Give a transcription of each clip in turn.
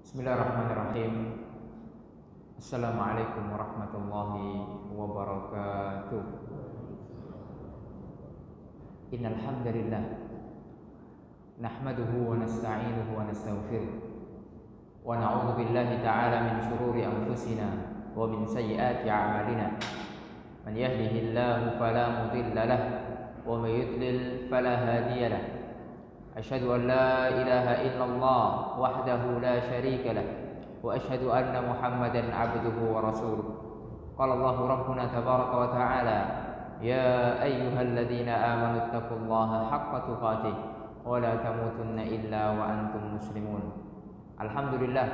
Bismillahirrahmanirrahim. Assalamualaikum warahmatullahi wabarakatuh. Innal hamdalillah nahmaduhu wa nasta'inuhu wa nastaghfiruh wa na'udzu billahi ta'ala min shururi anfusina wa min sayyiati a'malina. Man yahdihillahu fala mudilla lahu wa may yudlil fala hadiya lahu. Asyhadu an la ilaha illallah wahdahu la syarika lah wa asyhadu anna Muhammadan abduhu wa rasuluh. Qala Allahu rabbuna tabaraka wa ta'ala, ya ayyuhalladzina amanu taqullaha haqqa tuqatih wa la tamutunna illa wa antum muslimun. Alhamdulillah,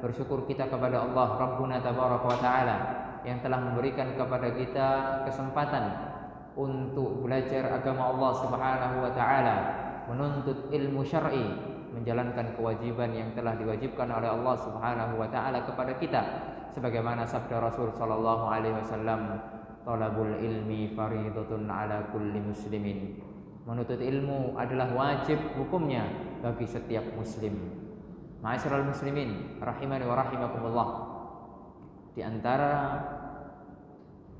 bersyukur kita kepada Allah Rabbuna tabaraka wa ta'ala yang telah memberikan kepada kita kesempatan untuk belajar agama Allah Subhanahu wa ta'ala, menuntut ilmu syar'i, menjalankan kewajiban yang telah diwajibkan oleh Allah Subhanahu wa ta'ala kepada kita, sebagaimana sabda Rasul sallallahu alaihi wasallam, talabul ilmi fariidatun ala kulli muslimin. Menuntut ilmu adalah wajib hukumnya bagi setiap muslim. Ma'asyiral muslimin rahimani wa rahimakumullah. Di antara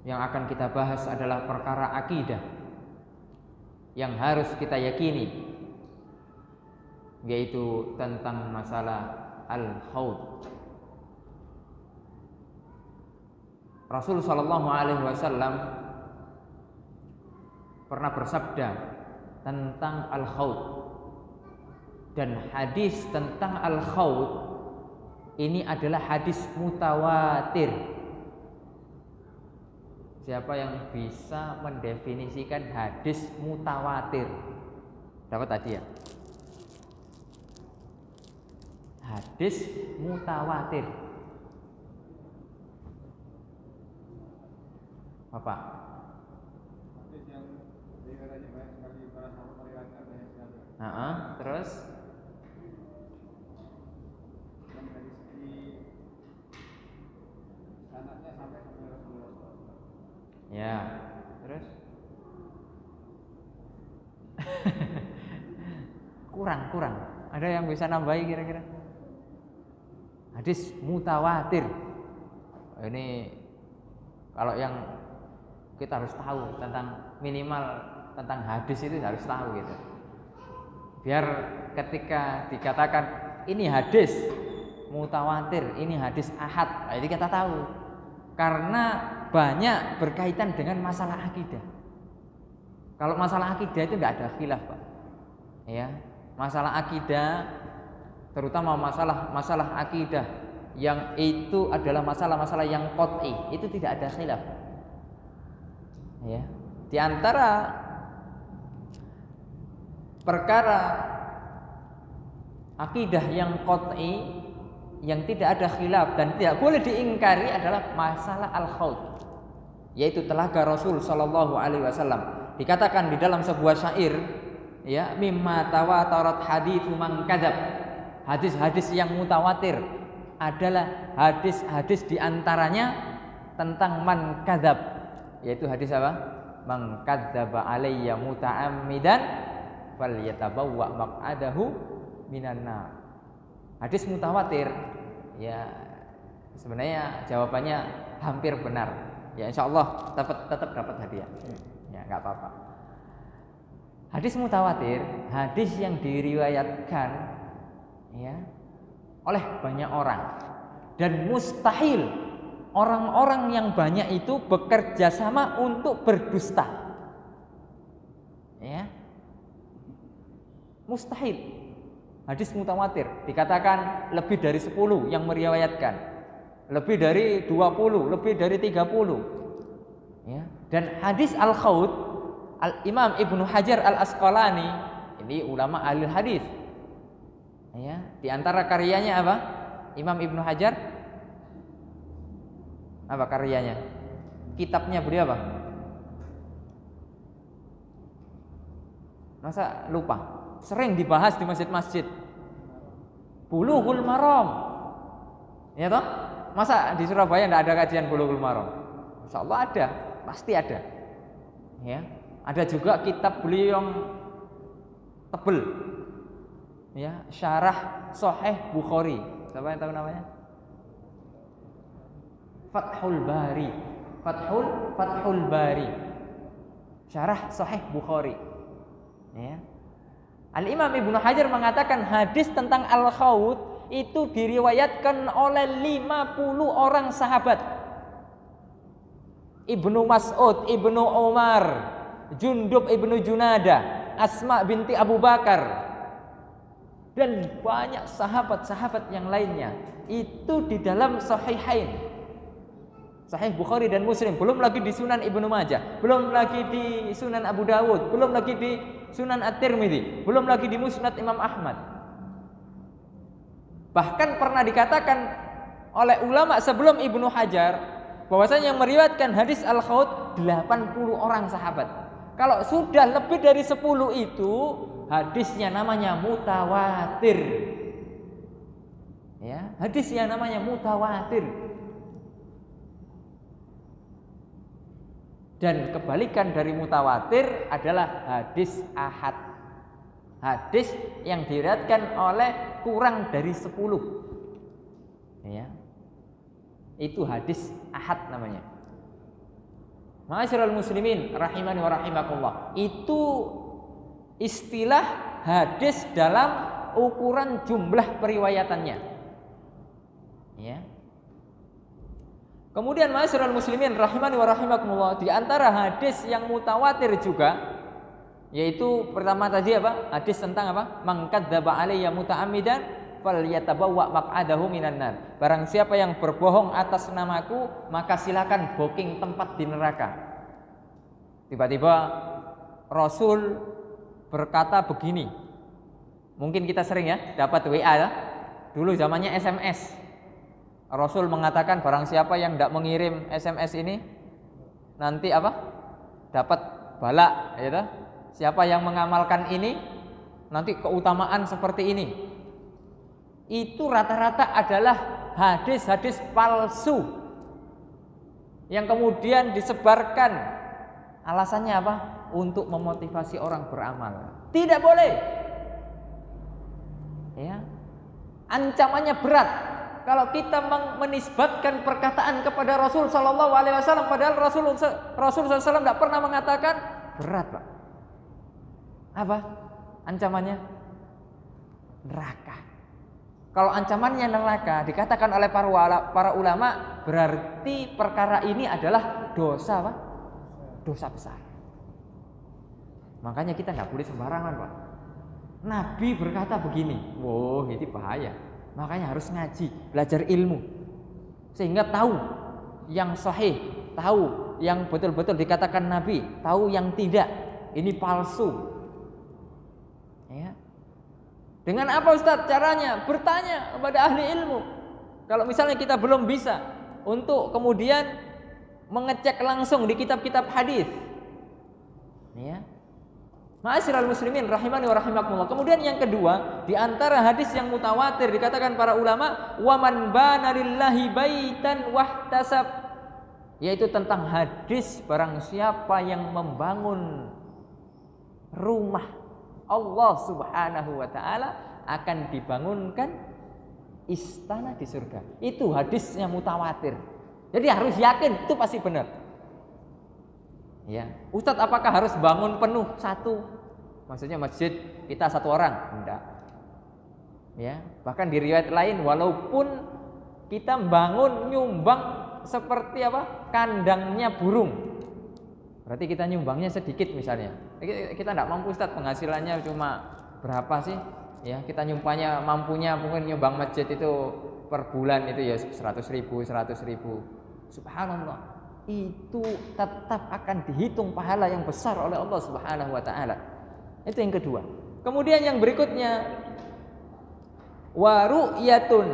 yang akan kita bahas adalah perkara akidah yang harus kita yakini, yaitu tentang masalah al-haud. Rasul sallallahu alaihi wasallam pernah bersabda tentang al-haud, dan hadis tentang al-haud ini adalah hadis mutawatir. Siapa yang bisa mendefinisikan hadis mutawatir? Dapat tadi ya? Hadis mutawatir. Bapak? Hadis yang riwayatnya banyak sekali, para sahabat riwayatnya banyak sekali. Terus? Dan dari segi sanadnya sampai kepada Rasulullah SAW. Ya, terus? kurang. Ada yang bisa nambahi kira-kira? Hadis mutawatir. Ini kalau yang kita harus tahu tentang, minimal tentang hadis itu harus tahu gitu. Biar ketika dikatakan ini hadis mutawatir, ini hadis ahad, nah ini kita tahu. Karena banyak berkaitan dengan masalah akidah. Kalau masalah akidah itu enggak ada khilaf, Pak. Ya, masalah akidah, terutama masalah akidah yang itu adalah masalah-masalah yang qat'i, itu tidak ada khilaf. Ya, di antara perkara akidah yang qat'i yang tidak ada khilaf dan tidak boleh diingkari adalah masalah al-haud, yaitu telaga Rasul sallallahu alaihi wasallam. Dikatakan di dalam sebuah syair, ya, mimma tawatarat haditsu man kadzab. Hadis-hadis yang mutawatir adalah hadis-hadis diantaranya tentang man kadzab, yaitu hadis apa? Man kadzaba alayya muta'ammidan falyatabawwa maq'adahu minan nar. Hadis mutawatir, ya, sebenarnya jawabannya hampir benar. Ya, insyaallah tetap dapat hadiah. Ya, enggak apa-apa. Hadis mutawatir, hadis yang diriwayatkan, ya, oleh banyak orang, dan mustahil orang-orang yang banyak itu bekerja sama untuk berdusta. Ya. Mustahil. Hadis mutawatir dikatakan lebih dari 10 yang meriwayatkan, lebih dari 20, lebih dari 30. Ya. Dan hadis al-haud, Al-Imam Ibnu Hajar Al-Asqalani, ini ulama ahli hadis. Ya, di antara karyanya apa? Imam Ibnu Hajar apa karyanya? Kitabnya beliau apa? Masa lupa? Sering dibahas di masjid-masjid. Bulughul Maram. Ya toh? Masa di Surabaya enggak ada kajian Bulughul Maram? Insyaallah ada, pasti ada. Ya. Ada juga kitab beliau yang tebel. Ya, syarah Sahih Bukhari. Siapa yang tahu namanya? Fathul Bari. Fathul Bari. Syarah Sahih Bukhari. Ya. Al-Imam Ibnu Hajar mengatakan hadis tentang al-khaut itu diriwayatkan oleh 50 orang sahabat. Ibnu Mas'ud, Ibnu Umar, Jundub Ibnu Junada, Asma binti Abu Bakar, dan banyak sahabat-sahabat yang lainnya. Itu di dalam Sahihain, Sahih Bukhari dan Muslim. Belum lagi di Sunan Ibnu Majah, belum lagi di Sunan Abu Dawud, belum lagi di Sunan At-Tirmidzi, belum lagi di Musnad Imam Ahmad. Bahkan pernah dikatakan oleh ulama sebelum Ibnu Hajar bahwasanya yang meriwayatkan hadis al-khaut 80 orang sahabat. Kalau sudah lebih dari 10 itu hadisnya namanya mutawatir. Ya, hadisnya namanya mutawatir. Dan kebalikan dari mutawatir adalah hadis ahad. Hadis yang diriwayatkan oleh kurang dari 10. Ya. Itu hadis ahad namanya. Ma'asyiral muslimin rahimani wa rahimakumullah. Itu istilah hadis dalam ukuran jumlah periwayatannya. Ya. Kemudian ma'asyiral muslimin rahimani wa rahimakumullah, di antara hadis yang mutawatir juga, yaitu pertama tadi apa? Hadis tentang apa? Man kadzdzaba alayya muta'ammidan falyatabawwa maq'adahu minan nar. Barang siapa yang berbohong atas namaku, maka silakan booking tempat di neraka. Tiba-tiba Rasul berkata begini. Mungkin kita sering ya dapat WA ya. Dulu zamannya SMS. Rasul mengatakan barang siapa yang tidak mengirim SMS ini nanti apa? Dapat bala, ya toh? Siapa yang mengamalkan ini nanti keutamaan seperti ini. Itu rata-rata adalah hadis-hadis palsu yang kemudian disebarkan. Alasannya apa? Untuk memotivasi orang beramal. Tidak boleh. Ya. Ancamannya berat. Kalau kita menisbatkan perkataan kepada Rasul Sallallahu Alaihi Wasallam, padahal Rasul SAW tidak pernah mengatakan, berat Pak. Apa ancamannya? Neraka. Kalau ancamannya neraka dikatakan oleh para ulama, berarti perkara ini adalah dosa Pak, dosa besar. Makanya kita nggak boleh sembarangan Pak. Nabi berkata begini, wow ini bahaya. Makanya harus ngaji, belajar ilmu, sehingga tahu yang sahih, tahu yang betul-betul dikatakan Nabi, tahu yang tidak, ini palsu. Ya. Dengan apa Ustaz caranya? Bertanya kepada ahli ilmu. Kalau misalnya kita belum bisa untuk kemudian mengecek langsung di kitab-kitab hadis, ya. Ma'asyiral muslimin rahimani wa rahimakumullah. Kemudian yang kedua, di antara hadis yang mutawatir dikatakan para ulama, wa man bana lillahi baitan wahtasab, yaitu tentang hadis barang siapa yang membangun rumah Allah Subhanahu wa taala akan dibangunkan istana di surga. Itu hadisnya mutawatir. Jadi harus yakin itu pasti benar. Ya, Ustadz apakah harus bangun penuh satu? Maksudnya masjid kita satu orang? Enggak. Ya, bahkan di riwayat lain walaupun kita bangun nyumbang seperti apa? Kandangnya burung. Berarti kita nyumbangnya sedikit misalnya. Kita enggak mampu Ustadz, penghasilannya cuma berapa sih? Ya, kita nyumpahnya mampunya mungkin nyumbang masjid itu per bulan itu ya 100.000. Subhanallah. Itu tetap akan dihitung pahala yang besar oleh Allah Subhanahu wa taala. Itu yang kedua. Kemudian yang berikutnya wa ru'yatun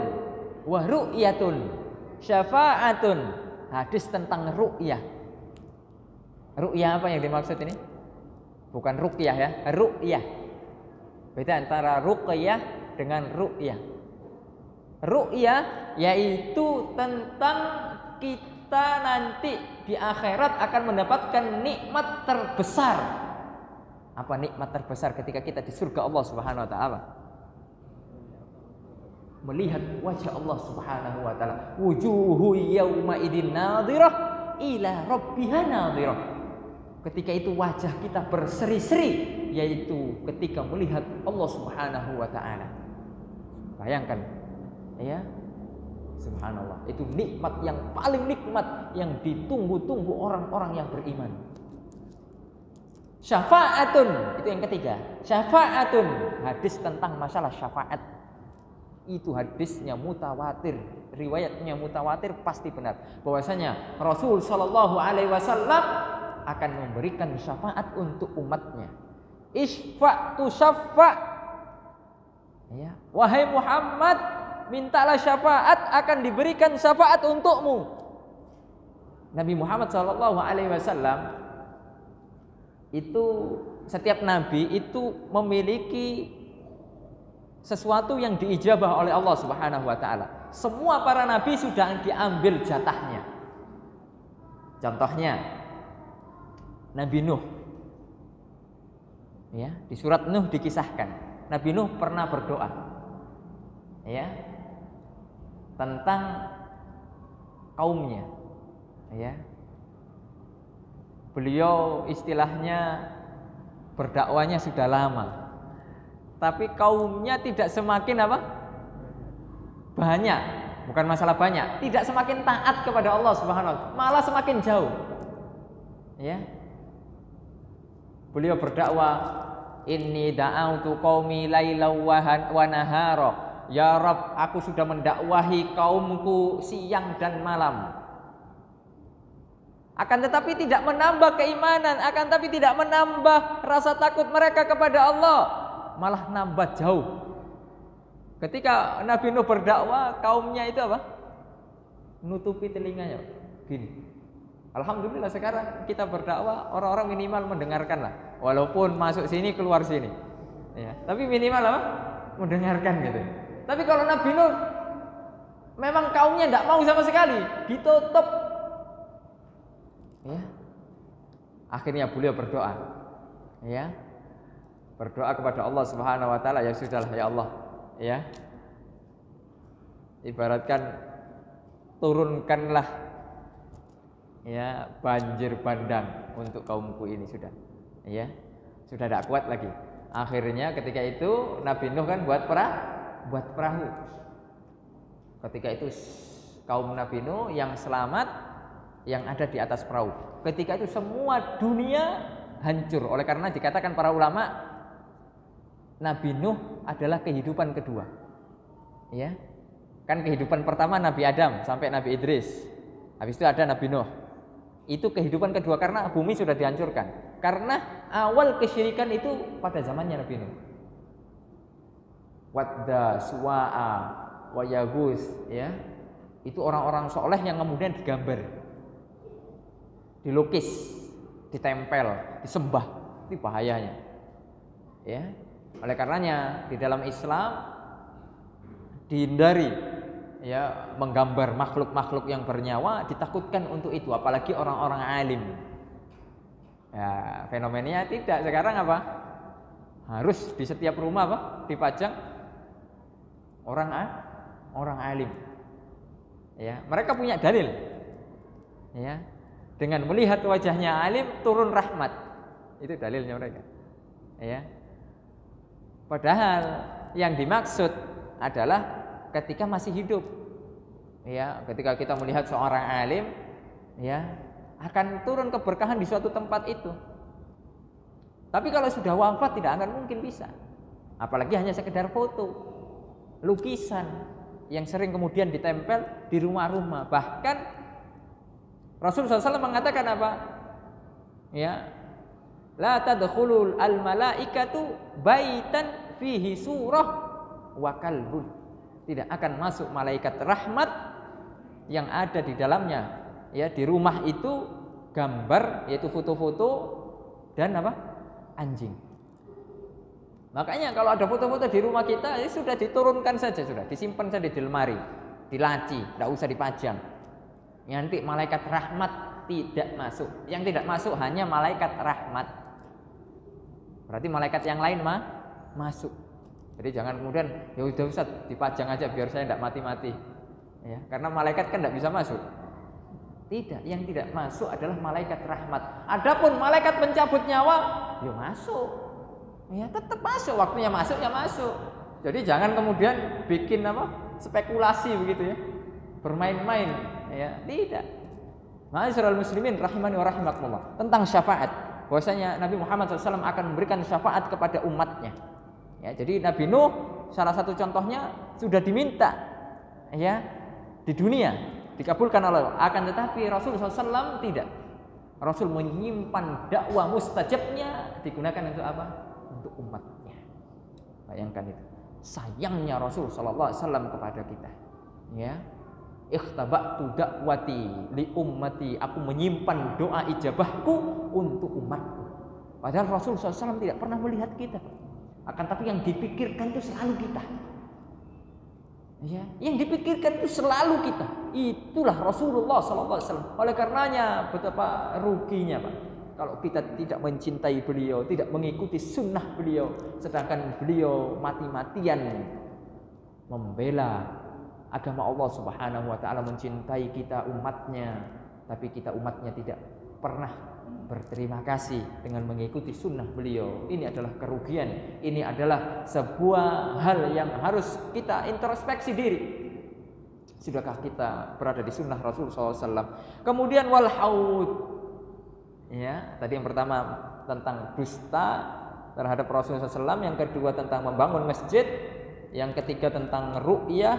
syafa'atun. Hadis tentang ru'yah. Ru'yah apa yang dimaksud ini? Bukan ruqyah ya, ru'yah. Beda antara ruqyah dengan ru'yah. Ru'yah yaitu tentang kita nanti di akhirat akan mendapatkan nikmat terbesar. Apa nikmat terbesar ketika kita di surga Allah Subhanahu wa taala? melihat wajah Allah Subhanahu wa taala. Wujuhu yauma idzin nadhirah ila rabbiha nadhirah. Ketika itu wajah kita berseri-seri, yaitu ketika melihat Allah Subhanahu wa taala. Bayangkan, ya. Subhanallah, itu nikmat yang paling nikmat yang ditunggu-tunggu orang-orang yang beriman. Syafa'atun, itu yang ketiga. Syafa'atun, hadis tentang masalah syafaat. Itu hadisnya mutawatir, riwayatnya mutawatir, pasti benar. Bahwasanya Rasul sallallahu alaihi wasallam akan memberikan syafaat untuk umatnya. Isfa' tu syafa'. Ya, wahai Muhammad, mintalah syafaat, akan diberikan syafaat untukmu. Nabi Muhammad sallallahu alaihi wasallam itu, setiap nabi itu memiliki sesuatu yang diijabah oleh Allah Subhanahu wa taala. Semua para nabi sudah diambil jatahnya. Contohnya Nabi Nuh. Ya, di surat Nuh dikisahkan Nabi Nuh pernah berdoa. Ya. Tentang kaumnya. Ya. Beliau istilahnya berdakwanya sudah lama, tapi kaumnya tidak semakin apa? Banyak, bukan masalah banyak, tidak semakin taat kepada Allah Subhanahu wa taala, malah semakin jauh. Ya. Beliau berdakwah, inni da'autu qaumi lailan wa nahara. Ya Rabb, aku sudah mendakwahi kaumku siang dan malam. Akan tetapi tidak menambah keimanan, akan tetapi tidak menambah rasa takut mereka kepada Allah, malah nambah jauh. Ketika Nabi Nuh berdakwah, kaumnya itu apa? Nutupi telinganya. Gini. Alhamdulillah sekarang kita berdakwah, orang-orang minimal mendengarkan lah. Walaupun masuk sini keluar sini. Ya, tapi minimal apa? Mendengarkan gitu. Tapi kalau Nabi Nuh memang kaumnya tidak mau sama sekali, ditutup. Ya. Akhirnya beliau berdoa. Ya. Berdoa kepada Allah Subhanahu wa taala, ya sudahlah ya Allah, ya. Ibaratkan turunkanlah ya banjir bandang untuk kaumku ini sudah. Ya. Sudah tidak kuat lagi. Akhirnya ketika itu Nabi Nuh kan buat perahu. Ketika itu kaum Nabi Nuh yang selamat yang ada di atas perahu. Ketika itu semua dunia hancur. Oleh karena dikatakan para ulama, Nabi Nuh adalah kehidupan kedua. Ya. Kan kehidupan pertama Nabi Adam sampai Nabi Idris. Habis itu ada Nabi Nuh. Itu kehidupan kedua karena bumi sudah dihancurkan. Karena awal kesyirikan itu pada zamannya Nabi Nuh. Wadda, Suwa'a, wa Yaghus, ya. Itu orang-orang soleh yang kemudian digambar, dilukis, ditempel, disembah. Itu bahayanya. Ya. Oleh karenanya di dalam Islam dihindari ya menggambar makhluk-makhluk yang bernyawa, ditakutkan untuk itu, apalagi orang-orang alim. Ya, fenomenanya tidak sekarang apa? Harus di setiap rumah apa? Dipajang orang alim. Ya, mereka punya dalil. Ya. Dengan melihat wajahnya alim turun rahmat. Itu dalilnya mereka. Ya. Padahal yang dimaksud adalah ketika masih hidup. Ya, ketika kita melihat seorang alim, ya, akan turun keberkahan di suatu tempat itu. Tapi kalau sudah wafat tidak akan mungkin bisa. Apalagi hanya sekedar foto, lukisan yang sering kemudian ditempel di rumah-rumah. Bahkan Rasulullah SAW mengatakan apa? Ya, la tadkhulul al malaikatu baitan fihi surah wa kalbun. Tidak akan masuk malaikat rahmat yang ada di dalamnya, ya, di rumah itu gambar, yaitu foto-foto dan apa? Anjing. Makanya kalau ada foto-foto di rumah kita, ya sudah diturunkan saja, sudah disimpan saja di lemari, di laci, tidak usah dipajang. Nanti malaikat rahmat tidak masuk. Yang tidak masuk hanya malaikat rahmat. Berarti malaikat yang lain masuk. Jadi jangan kemudian ya udah Ustaz dipajang aja biar saya tidak mati-mati. Ya, karena malaikat kan tidak bisa masuk. Tidak, yang tidak masuk adalah malaikat rahmat. Adapun malaikat pencabut nyawa, ya masuk. Ya tetap masuk, waktunya masuk ya masuk. Jadi jangan kemudian bikin spekulasi begitu ya. Bermain-main ya, tidak. Ma'asyiral muslimin rahimani wa rahimakumullah. Tentang syafaat, bahwasanya Nabi Muhammad SAW akan memberikan syafaat kepada umatnya. Ya, jadi Nabi Nuh salah satu contohnya sudah diminta ya di dunia dikabulkan oleh Allah. Akan tetapi Rasul SAW tidak. Rasul menyimpan dakwah mustajabnya digunakan untuk apa? Untuk umatnya. Bayangkan itu. Sayangnya Rasul SAW kepada kita. Ya. Ikhtaba'tu da'wati li ummati. Aku menyimpan doa ijabahku untuk umatku. Padahal Rasul SAW tidak pernah melihat kita. Akan tapi yang dipikirkan itu selalu kita. Ya, yang dipikirkan itu selalu kita. Itulah Rasulullah SAW. Oleh karenanya betapa ruginya Pak, kalau kita tidak mencintai beliau, tidak mengikuti sunnah beliau, sedangkan beliau mati-matian membela agama Allah Subhanahu wa taala, mencintai kita umatnya, tapi kita umatnya tidak pernah berterima kasih dengan mengikuti sunnah beliau. Ini adalah kerugian. Ini adalah sebuah hal yang harus kita introspeksi diri. Sudahkah kita berada di sunnah Rasul SAW? Kemudian wal haud. Ya, tadi yang pertama tentang dusta terhadap Rasul SAW, yang kedua tentang membangun masjid, yang ketiga tentang ru'yah,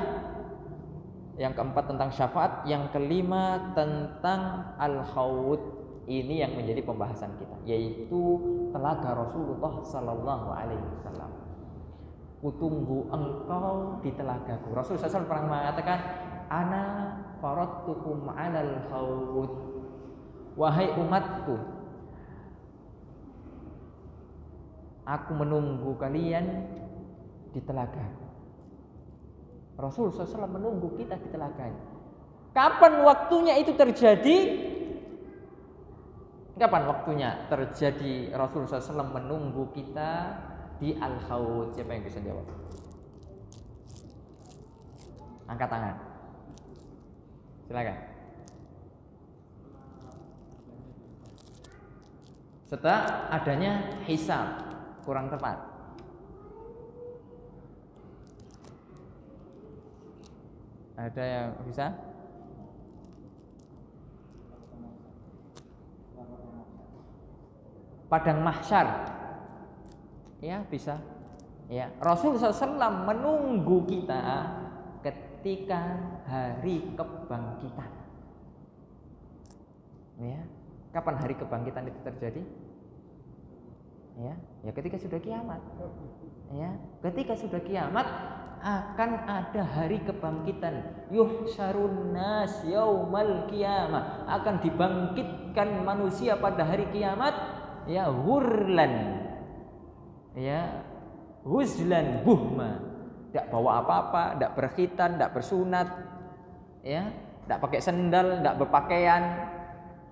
yang keempat tentang syafaat, yang kelima tentang al-haud. Ini yang menjadi pembahasan kita, yaitu telaga Rasulullah Sallallahu Alaihi Wasallam. Kutunggu engkau di telagaku. Rasulullah SAW pernah mengatakan, Ana faradtukum 'alal haud. Wahai umatku, aku menunggu kalian di telagaku. Rasulullah SAW menunggu kita di telaganya. Kapan waktunya itu terjadi? Kapan waktunya terjadi Rasulullah SAW menunggu kita di Al-Haud? Siapa yang bisa jawab? Angkat tangan. Silakan. Setelah adanya hisab, kurang tepat. Ada yang bisa? Padang mahsyar, ya bisa. Ya, Rasulullah SAW menunggu kita ketika hari kebangkitan. Ya, kapan hari kebangkitan itu terjadi? Ya ketika sudah kiamat. Ya, ketika sudah kiamat akan ada hari kebangkitan. Yuhsyarun nas yaumal qiyamah, akan dibangkitkan manusia pada hari kiamat. Ya hurlan, ya huzlan buhma, tidak bawa apa-apa, tidak berkhitan, tidak bersunat, ya tidak pakai sendal, tidak berpakaian.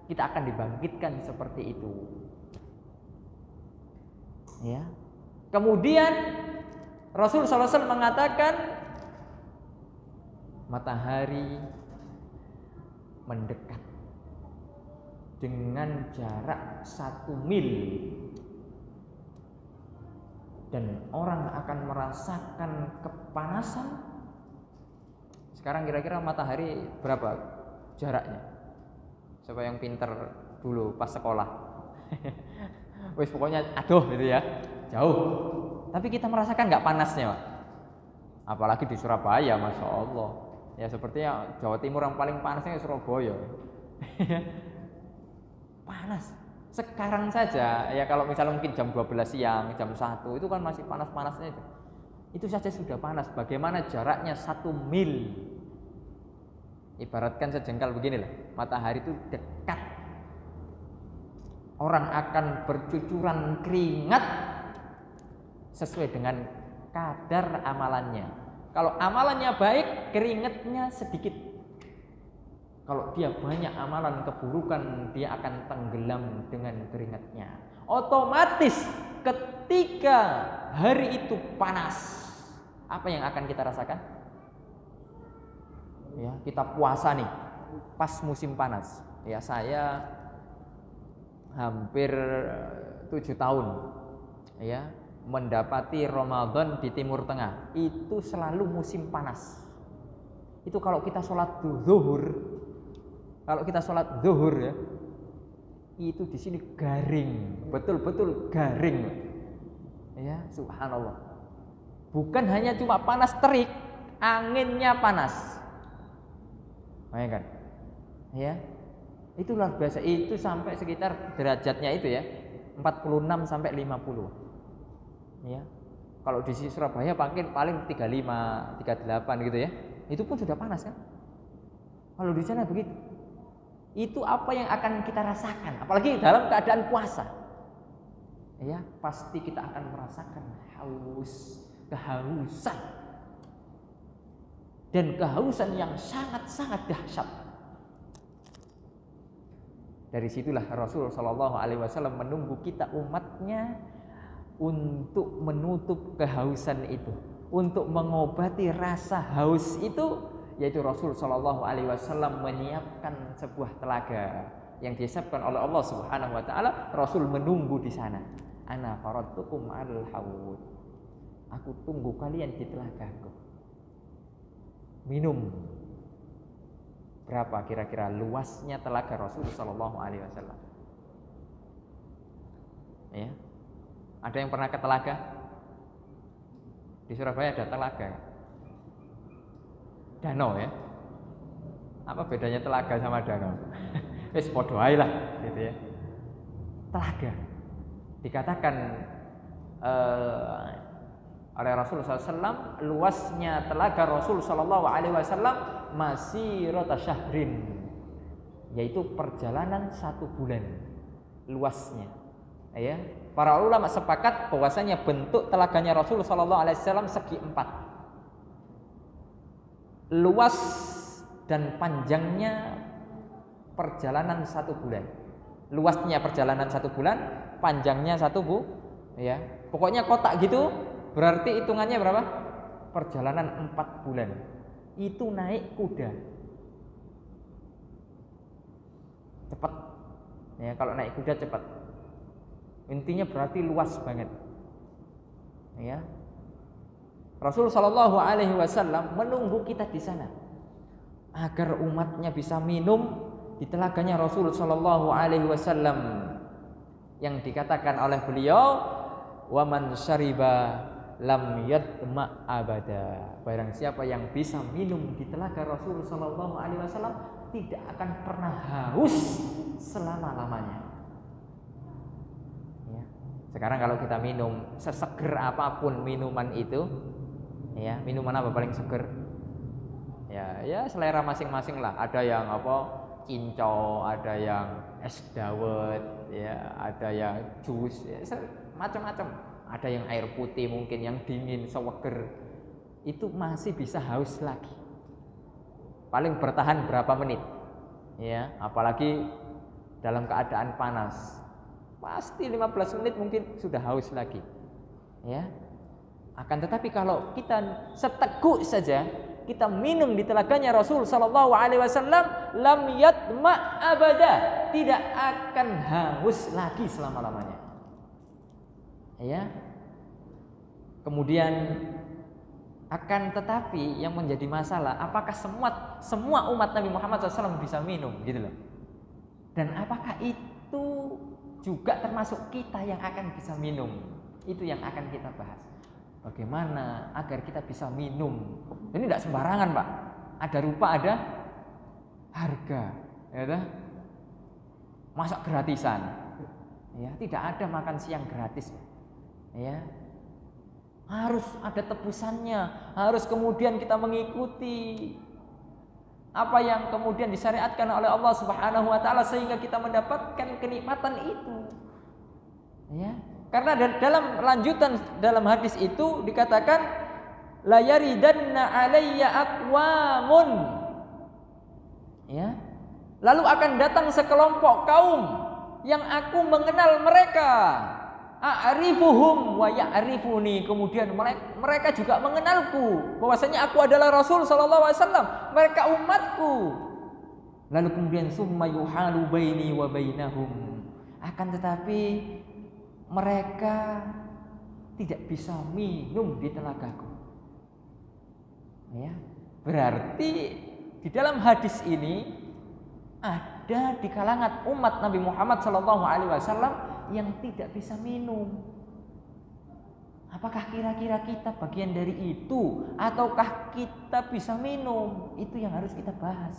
Kita akan dibangkitkan seperti itu. Ya. Kemudian Rasul SAW mengatakan matahari mendekat dengan jarak 1 mil dan orang akan merasakan kepanasan. Sekarang kira-kira matahari berapa jaraknya? Siapa yang pinter dulu pas sekolah? Wes pokoknya aduh gitu ya, jauh. Tapi kita merasakan nggak panasnya, Pak? Apalagi di Surabaya, Masya Allah. Ya sepertinya Jawa Timur yang paling panasnya Surabaya. Panas. Sekarang saja ya, kalau misalnya mungkin jam 12 siang, jam 1 itu kan masih panas-panasnya itu. Itu saja sudah panas. Bagaimana jaraknya 1 mil? Ibaratkan sejengkal beginilah. Matahari itu dekat. Orang akan bercucuran keringat sesuai dengan kadar amalannya. Kalau amalannya baik, keringatnya sedikit. Kalau dia banyak amalan keburukan, dia akan tenggelam dengan keringatnya. Otomatis ketika hari itu panas, Apa yang akan kita rasakan? Ya, kita puasa nih pas musim panas. Ya, saya hampir 7 tahun ya mendapati Ramadan di Timur Tengah. Itu selalu musim panas. Itu kalau kita sholat zuhur, ya, itu di sini garing, betul-betul garing. Ya, subhanallah. Bukan hanya cuma panas terik, anginnya panas. Bayangkan. Ya. Itu luar biasa. Itu sampai sekitar derajatnya itu ya, 46 sampai 50. Ya. Kalau di Surabaya paling 35, 38 gitu ya. Itu pun sudah panas kan? Kalau di sana begitu. Itu apa yang akan kita rasakan, apalagi dalam keadaan puasa. Ya, pasti kita akan merasakan kehausan. Dan kehausan yang sangat-sangat dahsyat. Dari situlah Rasul Shallallahu Alaihi Wasallam menunggu kita umatnya untuk menutup kehausan itu, untuk mengobati rasa haus itu, yaitu Rasul Shallallahu Alaihi Wasallam menyiapkan sebuah telaga yang disiapkan oleh Allah Subhanahu Wa Taala. Rasul menunggu di sana. Ana faradtukum al haud. Aku tunggu kalian di telagaku. Minum. Berapa kira-kira luasnya telaga Rasul Shallallahu Alaihi Wasallam? Ya, ada yang pernah ke telaga? Di Surabaya ada telaga, danau ya. Apa bedanya telaga sama danau? Wis padha ae lah, gitu ya. Telaga dikatakan oleh Rasulullah SAW, luasnya telaga Rasul Shallallahu Alaihi Wasallam masirata syahrin, yaitu perjalanan 1 bulan luasnya. Ya, para ulama sepakat bahwasanya bentuk telaganya Rasul Shallallahu Alaihi Wasallam segi 4, luas dan panjangnya perjalanan 1 bulan. Luasnya perjalanan 1 bulan, panjangnya 1 ya, pokoknya kotak gitu. Berarti hitungannya berapa? Perjalanan 4 bulan. Itu naik kuda. Cepat. Ya, kalau naik kuda cepat. Intinya berarti luas banget. Ya. Rasul Shallallahu Alaihi Wasallam menunggu kita di sana agar umatnya bisa minum di telaganya Rasul Shallallahu Alaihi Wasallam yang dikatakan oleh beliau, wa man syariba lam yadma abada. Barang siapa yang bisa minum di telaga Rasul Shallallahu Alaihi Wasallam tidak akan pernah haus selama-lamanya. Ya. Sekarang kalau kita minum, seseger apapun minuman itu, ya, minuman apa paling seger? Ya selera masing-masing lah. Ada yang cincau, ada yang es dawet, ya, ada yang jus, ya, macam-macam. Ada yang air putih mungkin yang dingin, seweger. Itu masih bisa haus lagi. Paling bertahan berapa menit. Ya, apalagi dalam keadaan panas. Pasti 15 menit mungkin sudah haus lagi. Ya. Akan tetapi kalau kita seteguk saja kita minum di telaganya Rasul Sallallahu Alaihi Wasallam, lam yadma abada, tidak akan haus lagi selama-lamanya. Ya. Kemudian akan tetapi yang menjadi masalah, apakah semua umat Nabi Muhammad SAW bisa minum gitu loh. Dan apakah itu juga termasuk kita yang akan bisa minum? Itu yang akan kita bahas. Bagaimana agar kita bisa minum? Ini tidak sembarangan, Pak. Ada rupa, ada harga, ya. Masak gratisan. Ya, tidak ada makan siang gratis. Ya, harus ada tebusannya, harus kemudian kita mengikuti apa yang kemudian disyariatkan oleh Allah Subhanahu wa taala sehingga kita mendapatkan kenikmatan itu. Ya, karena dalam lanjutan dalam hadis itu dikatakan la yaridanna alayya aqwamun. Ya. Lalu akan datang sekelompok kaum yang aku mengenal mereka. a'rifuhum wa ya'rifuni. Kemudian mereka juga mengenalku bahwasanya aku adalah Rasul sallallahu alaihi wasallam, mereka umatku. Lalu kemudian summa yuhalu baini wa bainahum. Akan tetapi mereka tidak bisa minum di telagaku. Ya, berarti di dalam hadis ini ada di kalangan umat Nabi Muhammad sallallahu alaihi wasallam yang tidak bisa minum. Apakah kira-kira kita bagian dari itu ataukah kita bisa minum? Itu yang harus kita bahas.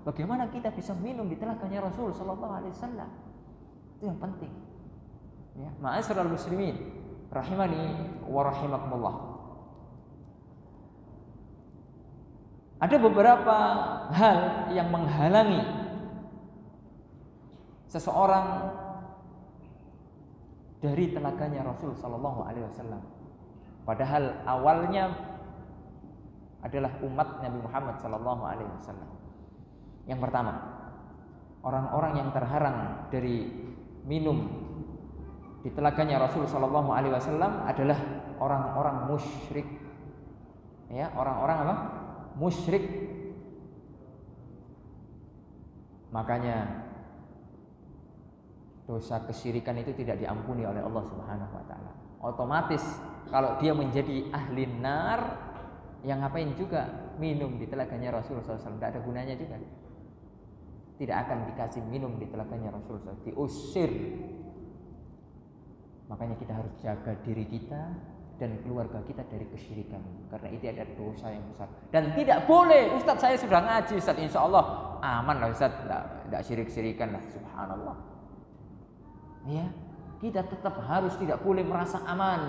Bagaimana kita bisa minum di telaganya Rasul sallallahu alaihi wasallam? Itu yang penting. Ya, ma'asyiral muslimin rahimani wa rahimakumullah. Ada beberapa hal yang menghalangi seseorang dari telaganya Rasul sallallahu alaihi wasallam. Padahal awalnya adalah umat Nabi Muhammad sallallahu alaihi wasallam. Yang pertama, orang-orang yang terhalang dari minum di telaganya Rasul sallallahu alaihi wasallam adalah orang-orang musyrik. Ya, orang-orang apa? Musyrik. Makanya dosa kesyirikan itu tidak diampuni oleh Allah Subhanahu wa taala. Otomatis kalau dia menjadi ahli nar, yang ngapain juga minum di telaganya Rasul sallallahu alaihi wasallam, tidak ada gunanya juga. Tidak akan dikasih minum di telaganya Rasul sallallahu alaihi wasallam, diusir. Makanya kita harus jaga diri kita dan keluarga kita dari kesyirikan, karena itu ada dosa yang besar. Dan tidak boleh, Ustadz saya sudah ngaji, Ustadz insya Allah aman lah Ustadz, tidak syirik-syirikan lah, subhanallah. Ya, kita tetap harus tidak boleh merasa aman.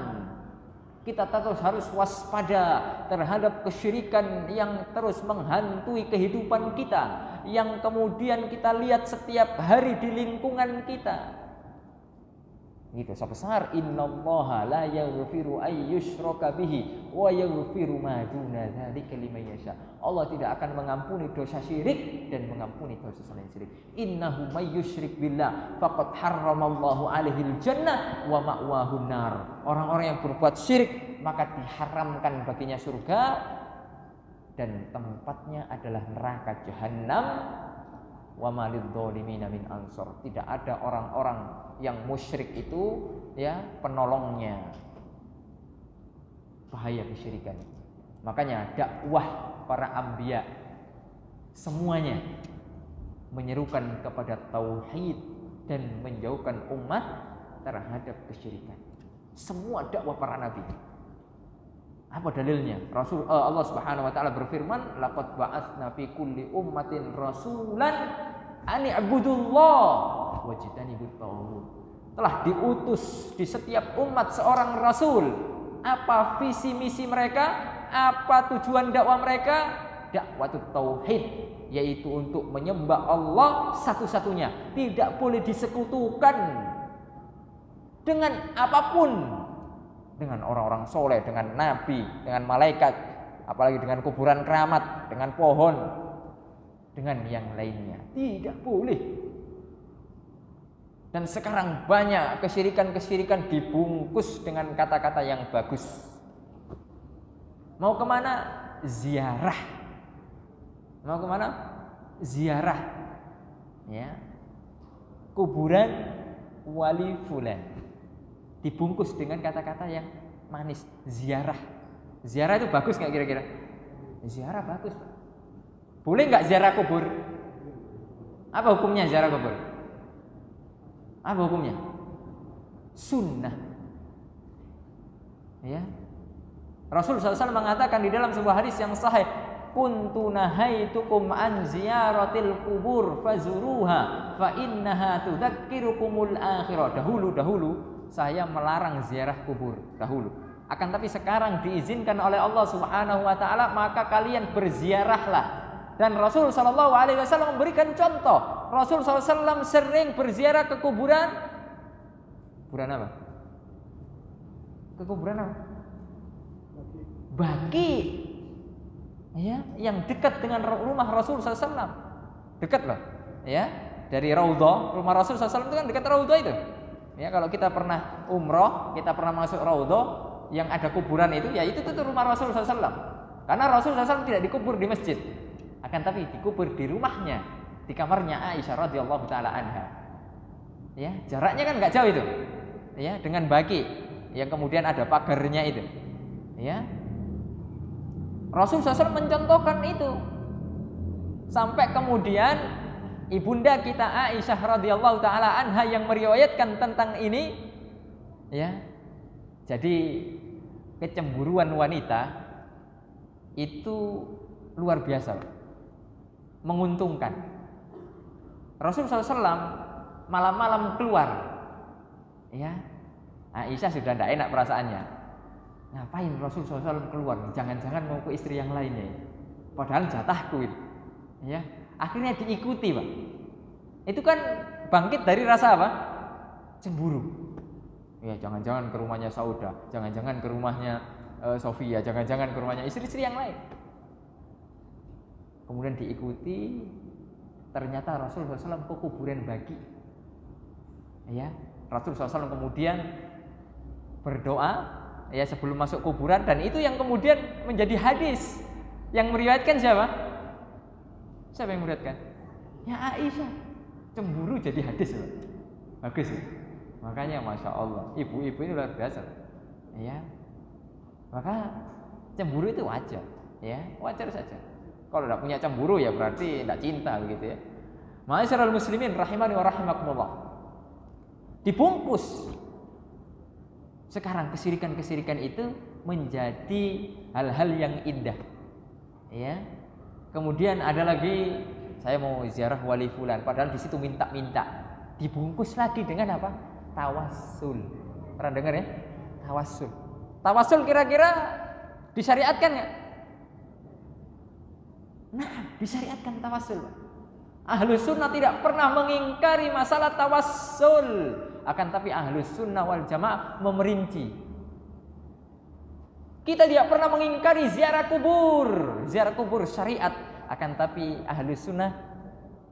Kita tetap harus waspada terhadap kesyirikan yang terus menghantui kehidupan kita, yang kemudian kita lihat setiap hari di lingkungan kita. Gitu, sebesar innallaha la yaghfiru ay yushraka bihi wa yaghfiru ma duna dzalika liman yasha. Allah tidak akan mengampuni dosa syirik dan mengampuni dosa selain syirik. Innahu may yusyrik billah faqad harramallahu alaihil jannah wa ma'wahun nar. Orang-orang yang berbuat syirik maka diharamkan baginya surga dan tempatnya adalah neraka jahanam. Wa malidz zalimina min ansor. Tidak ada orang-orang yang musyrik itu ya penolongnya. Bahaya kesyirikan. Makanya dakwah para anbiya semuanya menyerukan kepada tauhid dan menjauhkan umat terhadap kesyirikan. Semua dakwah para nabi. Apa dalilnya? Allah Subhanahu wa taala berfirman, laqad ba'atsna fi kulli ummatin rasulan an i'budullah wajtanibut taghut. Telah diutus di setiap umat seorang rasul. Apa visi misi mereka? Apa tujuan dakwah mereka? Dakwatut tauhid, yaitu untuk menyembah Allah satu-satunya, tidak boleh disekutukan dengan apapun. Dengan orang-orang soleh, dengan nabi, dengan malaikat, apalagi dengan kuburan keramat, dengan pohon, dengan yang lainnya. Tidak boleh. Dan sekarang banyak kesyirikan-kesyirikan dibungkus dengan kata-kata yang bagus. Mau kemana? Ziarah. Mau kemana? Ziarah. Ya. Kuburan wali fulan. Dibungkus dengan kata-kata yang manis. Ziarah. Ziarah itu bagus nggak kira-kira? Ziarah bagus. Boleh nggak ziarah kubur? Apa hukumnya ziarah kubur? Apa hukumnya? Sunnah. Ya. Rasul SAW mengatakan di dalam sebuah hadis yang sahih, kuntu nahaitukum an ziyaratil kubur fazuruha fa innaha tudzakirukumul akhirah. Dahulu saya melarang ziarah kubur dahulu. Akan tapi sekarang diizinkan oleh Allah Subhanahu wa taala, maka kalian berziarahlah. Dan Rasul sallallahu alaihi wasallam memberikan contoh. Rasul SAW sering berziarah ke kuburan. Kuburan apa? Ke kuburan apa? Baqi. Ya, yang dekat dengan rumah Rasul SAW. Dekat loh, ya. Dari Raudhah, rumah Rasul SAW itu kan dekat Raudhah itu. Ya, kalau kita pernah umroh, kita pernah masuk raudhah yang ada kuburan itu, ya itu tuh rumah Rasul SAW. Karena Rasul SAW tidak dikubur di masjid, akan tapi dikubur di rumahnya, di kamarnya Aisyah radhiyallahu taala anha. Ya, jaraknya kan nggak jauh itu. Ya, dengan baki yang kemudian ada pagarnya itu. Ya. Rasul SAW mencontohkan itu. Sampai kemudian ibunda kita Aisyah radhiyallahu taala anha yang meriwayatkan tentang ini, ya. Jadi kecemburuan wanita itu luar biasa, menguntungkan. Rasul SAW malam-malam keluar, ya. Aisyah sudah tidak enak perasaannya. Ngapain Rasul SAW keluar? Jangan-jangan mau ke istri yang lainnya. Padahal jatahku itu, ya. Akhirnya diikuti, Pak. Itu kan bangkit dari rasa apa? Cemburu. Ya, jangan-jangan ke rumahnya Sauda, jangan-jangan ke rumahnya Sofia, jangan-jangan ke rumahnya istri-istri yang lain. Kemudian diikuti, ternyata Rasul SAW ke kuburan bagi. Ya, Rasul SAW kemudian berdoa, ya, sebelum masuk kuburan, dan itu yang kemudian menjadi hadis. Yang meriwayatkan siapa? Siapa yang meriwayatkan? Ya, Aisyah. Cemburu jadi hadis, Pak. Bagus ya. Makanya Masya Allah, ibu-ibu ini luar biasa, ya. Maka cemburu itu wajar, ya, wajar saja. Kalau tidak punya cemburu ya berarti tidak cinta, begitu ya. Ma'asyiral muslimin rahimani wa rahimakumullah. Dibungkus. Sekarang kesirikan-kesirikan itu menjadi hal-hal yang indah, ya. Kemudian ada lagi, saya mau ziarah wali fulan, padahal di situ minta-minta. Dibungkus lagi dengan apa? Tawassul. Pernah dengar ya? Tawassul. Tawassul kira-kira disyariatkan nggak? Nah, disyariatkan tawassul. Ahlus sunnah tidak pernah mengingkari masalah tawassul. Akan tapi ahlus sunnah wal jamaah memerinci. Kita tidak pernah mengingkari ziarah kubur. Ziarah kubur syariat. Akan tapi ahlus sunnah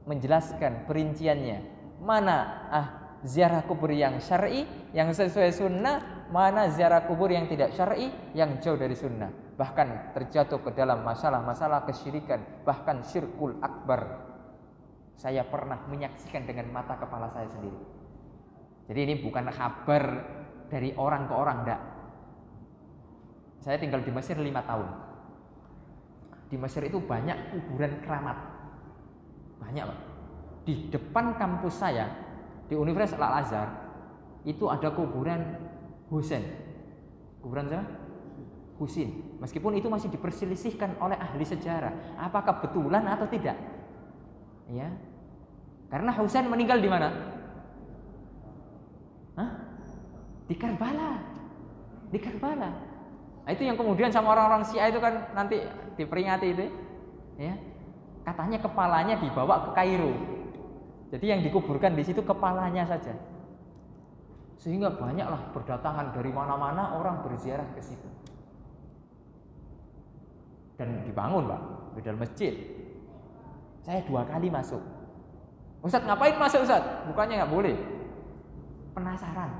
menjelaskan perinciannya. Mana ziarah kubur yang syar'i, yang sesuai sunnah, mana ziarah kubur yang tidak syar'i, yang jauh dari sunnah. Bahkan terjatuh ke dalam masalah-masalah kesyirikan, bahkan syirkul akbar. Saya pernah menyaksikan dengan mata kepala saya sendiri. Jadi ini bukan kabar dari orang ke orang, enggak. Saya tinggal di Mesir 5 tahun. Di Mesir itu banyak kuburan keramat. Banyak, Pak. Di depan kampus saya, di Universitas Al-Azhar, itu ada kuburan Husain. Kuburan siapa? Husain. Meskipun itu masih diperselisihkan oleh ahli sejarah, apakah betulan atau tidak. Ya. Karena Husain meninggal di mana? Di Karbala. Di Karbala. Nah, itu yang kemudian sama orang-orang Syiah itu kan nanti diperingati itu, ya. Katanya kepalanya dibawa ke Kairo. Jadi yang dikuburkan di situ kepalanya saja. Sehingga banyaklah berdatangan dari mana-mana orang berziarah ke situ. Dan dibangun, Pak, di dalam masjid. Saya 2 kali masuk. Ustadz, ngapain masuk, Ustadz? Bukannya nggak boleh. Penasaran.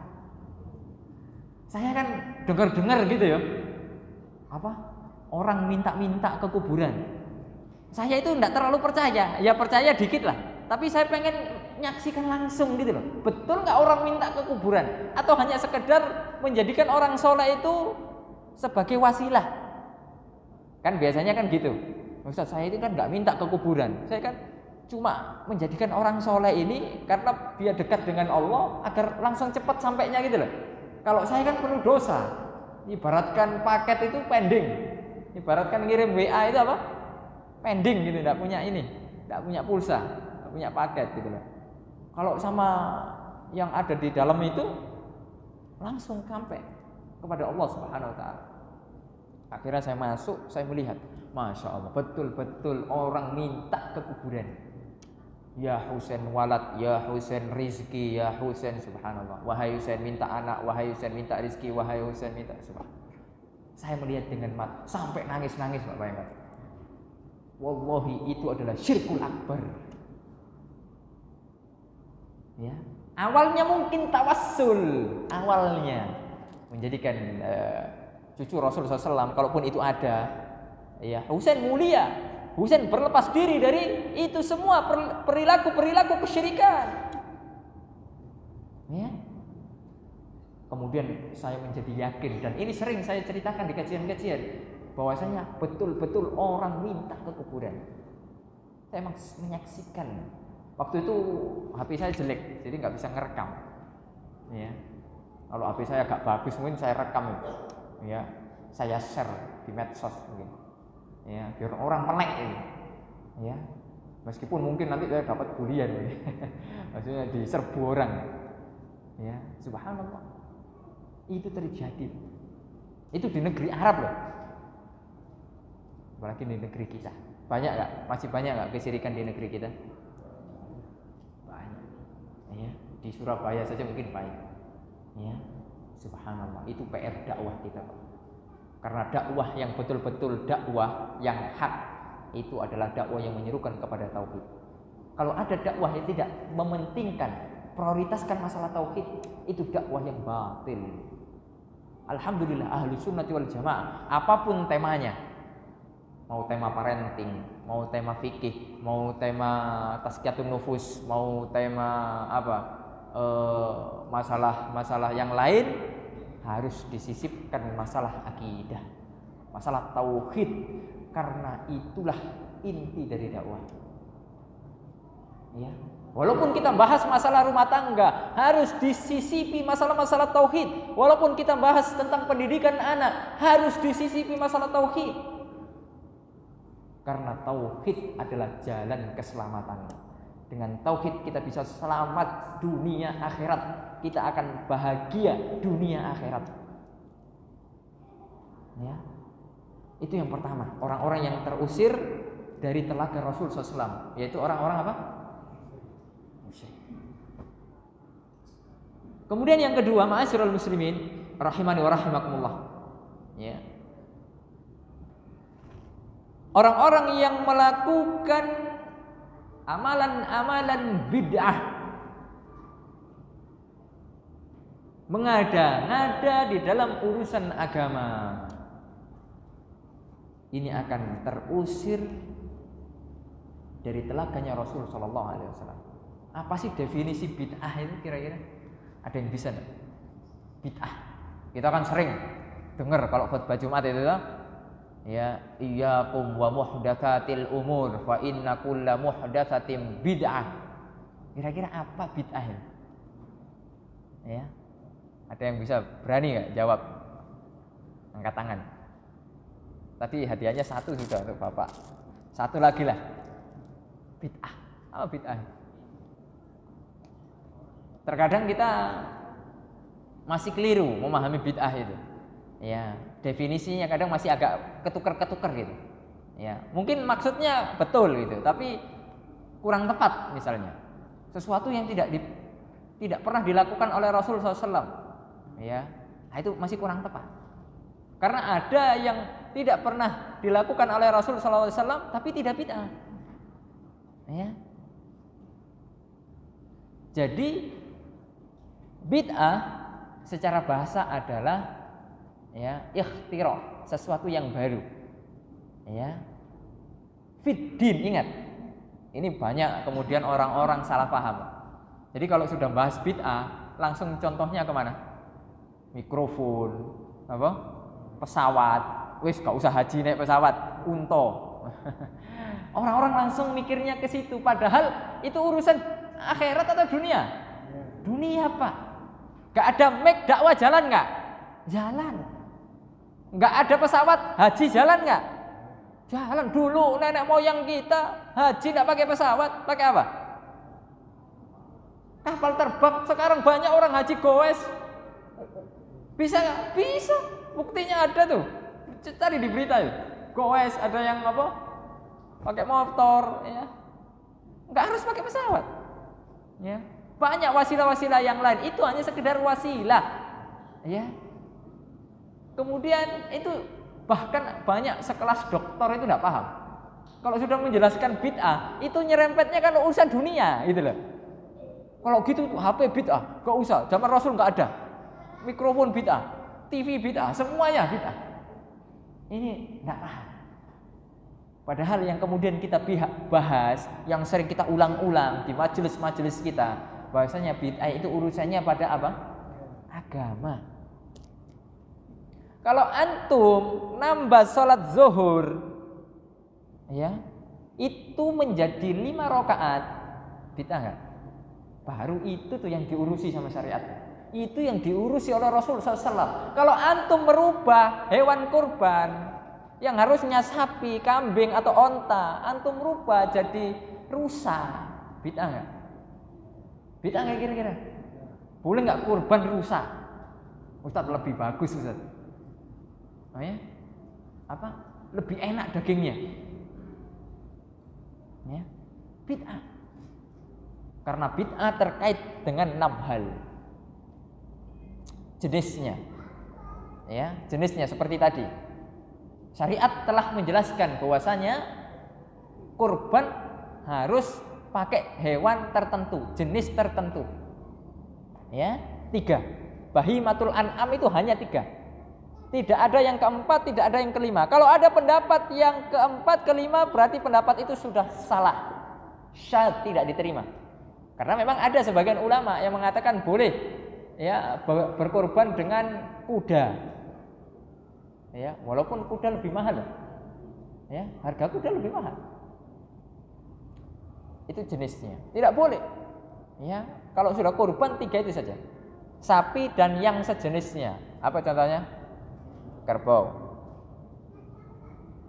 Saya kan dengar-dengar gitu ya. Apa? Orang minta-minta ke kuburan. Saya itu enggak terlalu percaya. Ya percaya dikit lah. Tapi saya pengen nyaksikan langsung gitu loh. Betul nggak orang minta ke kuburan? Atau hanya sekedar menjadikan orang soleh itu sebagai wasilah? Kan biasanya kan gitu. Ustaz, saya itu kan nggak minta ke kuburan. Saya kan cuma menjadikan orang soleh ini karena dia dekat dengan Allah agar langsung cepat sampainya gitu loh. Kalau saya kan penuh dosa. Ibaratkan paket itu pending. Ibaratkan ngirim WA itu apa? Pending gitu, enggak punya ini, enggak punya pulsa, enggak punya paket gitu loh. Kalau sama yang ada di dalam itu langsung sampai kepada Allah Subhanahu wa taala. Akhirnya saya masuk, saya melihat, Masya Allah, betul-betul orang minta ke kuburan. Ya Husain walad, ya Husain rizki, ya Husain, subhanallah. Wahai Husain minta anak, wahai Husain minta rizki, wahai Husain minta, subhanallah. Saya melihat dengan mata, sampai nangis-nangis, Pak, bayangkan. Wallahi itu adalah syirkul akbar. Ya, Awalnya mungkin tawassul, awalnya menjadikan cucu Rasulullah SAW, kalaupun itu ada, ya Husain mulia, Husain berlepas diri dari itu semua perilaku kesyirikan. Ya. Kemudian saya menjadi yakin, dan ini sering saya ceritakan di kajian-kajian, bahwasanya betul-betul orang minta ke kuburan. Saya menyaksikan. Waktu itu HP saya jelek, jadi nggak bisa ngerekam. Ya. Kalau HP saya agak bagus, mungkin saya rekam. Ya, saya share di medsos mungkin. Ya, biar orang melek ini. Ya. Meskipun mungkin nanti saya dapat bulian. Maksudnya diserbu orang. Ya, subhanallah. Itu terjadi. Itu di negeri Arab loh. Apalagi di negeri kita. Banyak nggak? Masih banyak nggak kesyirikan di negeri kita? Banyak. Ya, di Surabaya saja mungkin banyak. Ya, subhanallah. Itu PR dakwah kita, Pak. Karena dakwah yang betul-betul dakwah yang hak itu adalah dakwah yang menyerukan kepada tauhid. Kalau ada dakwah yang tidak mementingkan, prioritaskan masalah tauhid, itu dakwah yang batil. Alhamdulillah ahlu sunnati wal jamaah, apapun temanya, mau tema parenting, mau tema fikih, mau tema tazkiyatun nufus, mau tema apa, masalah-masalah yang lain, harus disisipkan masalah akidah, masalah tauhid, karena itulah inti dari dakwah. Ya. Walaupun kita bahas masalah rumah tangga, harus disisipi masalah-masalah tauhid. Walaupun kita bahas tentang pendidikan anak, harus disisipi masalah tauhid. Karena tauhid adalah jalan keselamatan. Dengan tauhid kita bisa selamat dunia akhirat. Kita akan bahagia dunia akhirat. Ya. Itu yang pertama, orang-orang yang terusir dari telaga Rasul SAW, yaitu orang-orang apa? Kemudian yang kedua, ma'asyiral muslimin rahimani wa rahimakumullah. Ya. Orang-orang yang melakukan amalan-amalan bid'ah, mengada-ngada di dalam urusan agama, ini akan terusir dari telaganya Rasul sallallahu alaihi wasallam. Apa sih definisi bid'ah itu kira-kira? Ada yang bisa enggak? Bid'ah. Kita kan sering dengar kalau khutbah Jumat itu, ya, iyyakum wa muhdatsatil umur fa inna kulla muhdatsatin bid'ah. Kira-kira apa bid'ah ini? Ya. Ada yang bisa berani enggak jawab? Angkat tangan. Tadi hadiahnya satu sudah untuk Bapak. Satu lagi lah. Bid'ah. Apa bid'ah? Terkadang kita masih keliru memahami bid'ah itu. Ya, definisinya kadang masih agak ketukar-ketukar gitu. Ya, mungkin maksudnya betul gitu, tapi kurang tepat misalnya. Sesuatu yang tidak pernah dilakukan oleh Rasul SAW. Ya, nah itu masih kurang tepat. Karena ada yang tidak pernah dilakukan oleh Rasul SAW tapi tidak bid'ah. Ya. Jadi bid'ah secara bahasa adalah, ya, ikhtira, sesuatu yang baru. Ya. Fiddin, ingat. Ini banyak kemudian orang-orang salah paham. Jadi kalau sudah bahas bid'ah, langsung contohnya kemana? Mikrofon, apa? Pesawat. Wis gak usah haji naik pesawat, unta. Orang-orang langsung mikirnya ke situ, padahal itu urusan akhirat atau dunia? Dunia, Pak. Gak ada mic dakwah jalan nggak? Jalan. Gak ada pesawat haji jalan nggak? Jalan. Dulu nenek moyang kita haji nggak pakai pesawat, pakai apa? Kapal terbang. Sekarang banyak orang haji goes. Bisa nggak? Bisa. Buktinya ada tuh. Cari di berita ya. Goes, ada yang apa? Pakai motor, ya. Nggak harus pakai pesawat. Ya. Banyak wasilah-wasilah yang lain, itu hanya sekedar wasilah, ya. Kemudian itu bahkan banyak sekelas dokter itu tidak paham. Kalau sudah menjelaskan bid'ah, itu nyerempetnya kan urusan dunia, gitu loh. Kalau gitu HP bid'ah, gak usah. Zaman Rasul gak ada. Mikrofon bid'ah, TV bid'ah, semuanya bid'ah. Ini gak paham. Padahal yang kemudian kita bahas, yang sering kita ulang-ulang di majelis-majelis kita, bahwasanya bid'ah itu urusannya pada apa? Agama. Kalau antum nambah sholat zuhur, ya, itu menjadi 5 rakaat, bid'ah enggak? Baru itu tuh yang diurusi sama syariat. Itu yang diurusi oleh Rasul SAW. Kalau antum merubah hewan kurban yang harusnya sapi, kambing atau onta, antum rubah jadi rusa, bid'ah enggak? Bid'ah enggak kira-kira? Boleh enggak kurban rusa? Ustaz, lebih bagus Ustaz. Oh ya? Apa? Lebih enak dagingnya. Ya. Bid'ah. Karena bid'ah terkait dengan 6 hal. Jenisnya. Ya, jenisnya seperti tadi. Syariat telah menjelaskan bahwasanya kurban harus pakai hewan tertentu, jenis tertentu. Ya, 3. Bahimatul an'am itu hanya 3. Tidak ada yang keempat, tidak ada yang kelima. Kalau ada pendapat yang keempat, kelima, berarti pendapat itu sudah salah. Syad, tidak diterima. Karena memang ada sebagian ulama yang mengatakan boleh ya berkorban dengan kuda. Ya, walaupun kuda lebih mahal. Ya, harga kuda lebih mahal. Itu jenisnya. Tidak boleh. Ya, kalau sudah kurban 3 itu saja. Sapi dan yang sejenisnya. Apa contohnya? Kerbau.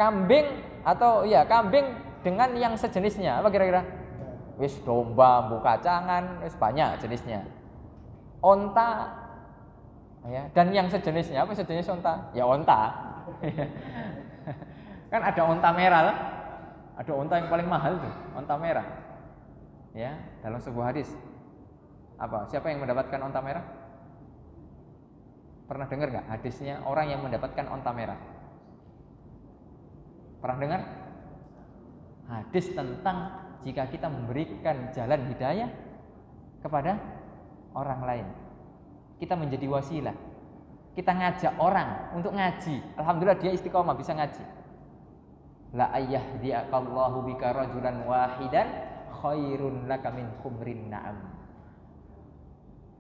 Kambing atau ya kambing dengan yang sejenisnya. Apa kira-kira? Wis domba, kacangan, wis banyak jenisnya. Onta, ya, dan yang sejenisnya. Apa sejenis onta? Ya onta. Kan ada onta merah lah. Ada onta yang paling mahal tuh, onta merah. Ya, dalam sebuah hadis. Apa? Siapa yang mendapatkan onta merah? Pernah dengar nggak hadisnya orang yang mendapatkan onta merah? Pernah dengar? Hadis tentang jika kita memberikan jalan hidayah kepada orang lain, kita menjadi wasilah. Kita ngajak orang untuk ngaji. Alhamdulillah dia istiqomah bisa ngaji. La ayyahdiakallahu bika rajulan wahidan khairun laka min humrin na'am.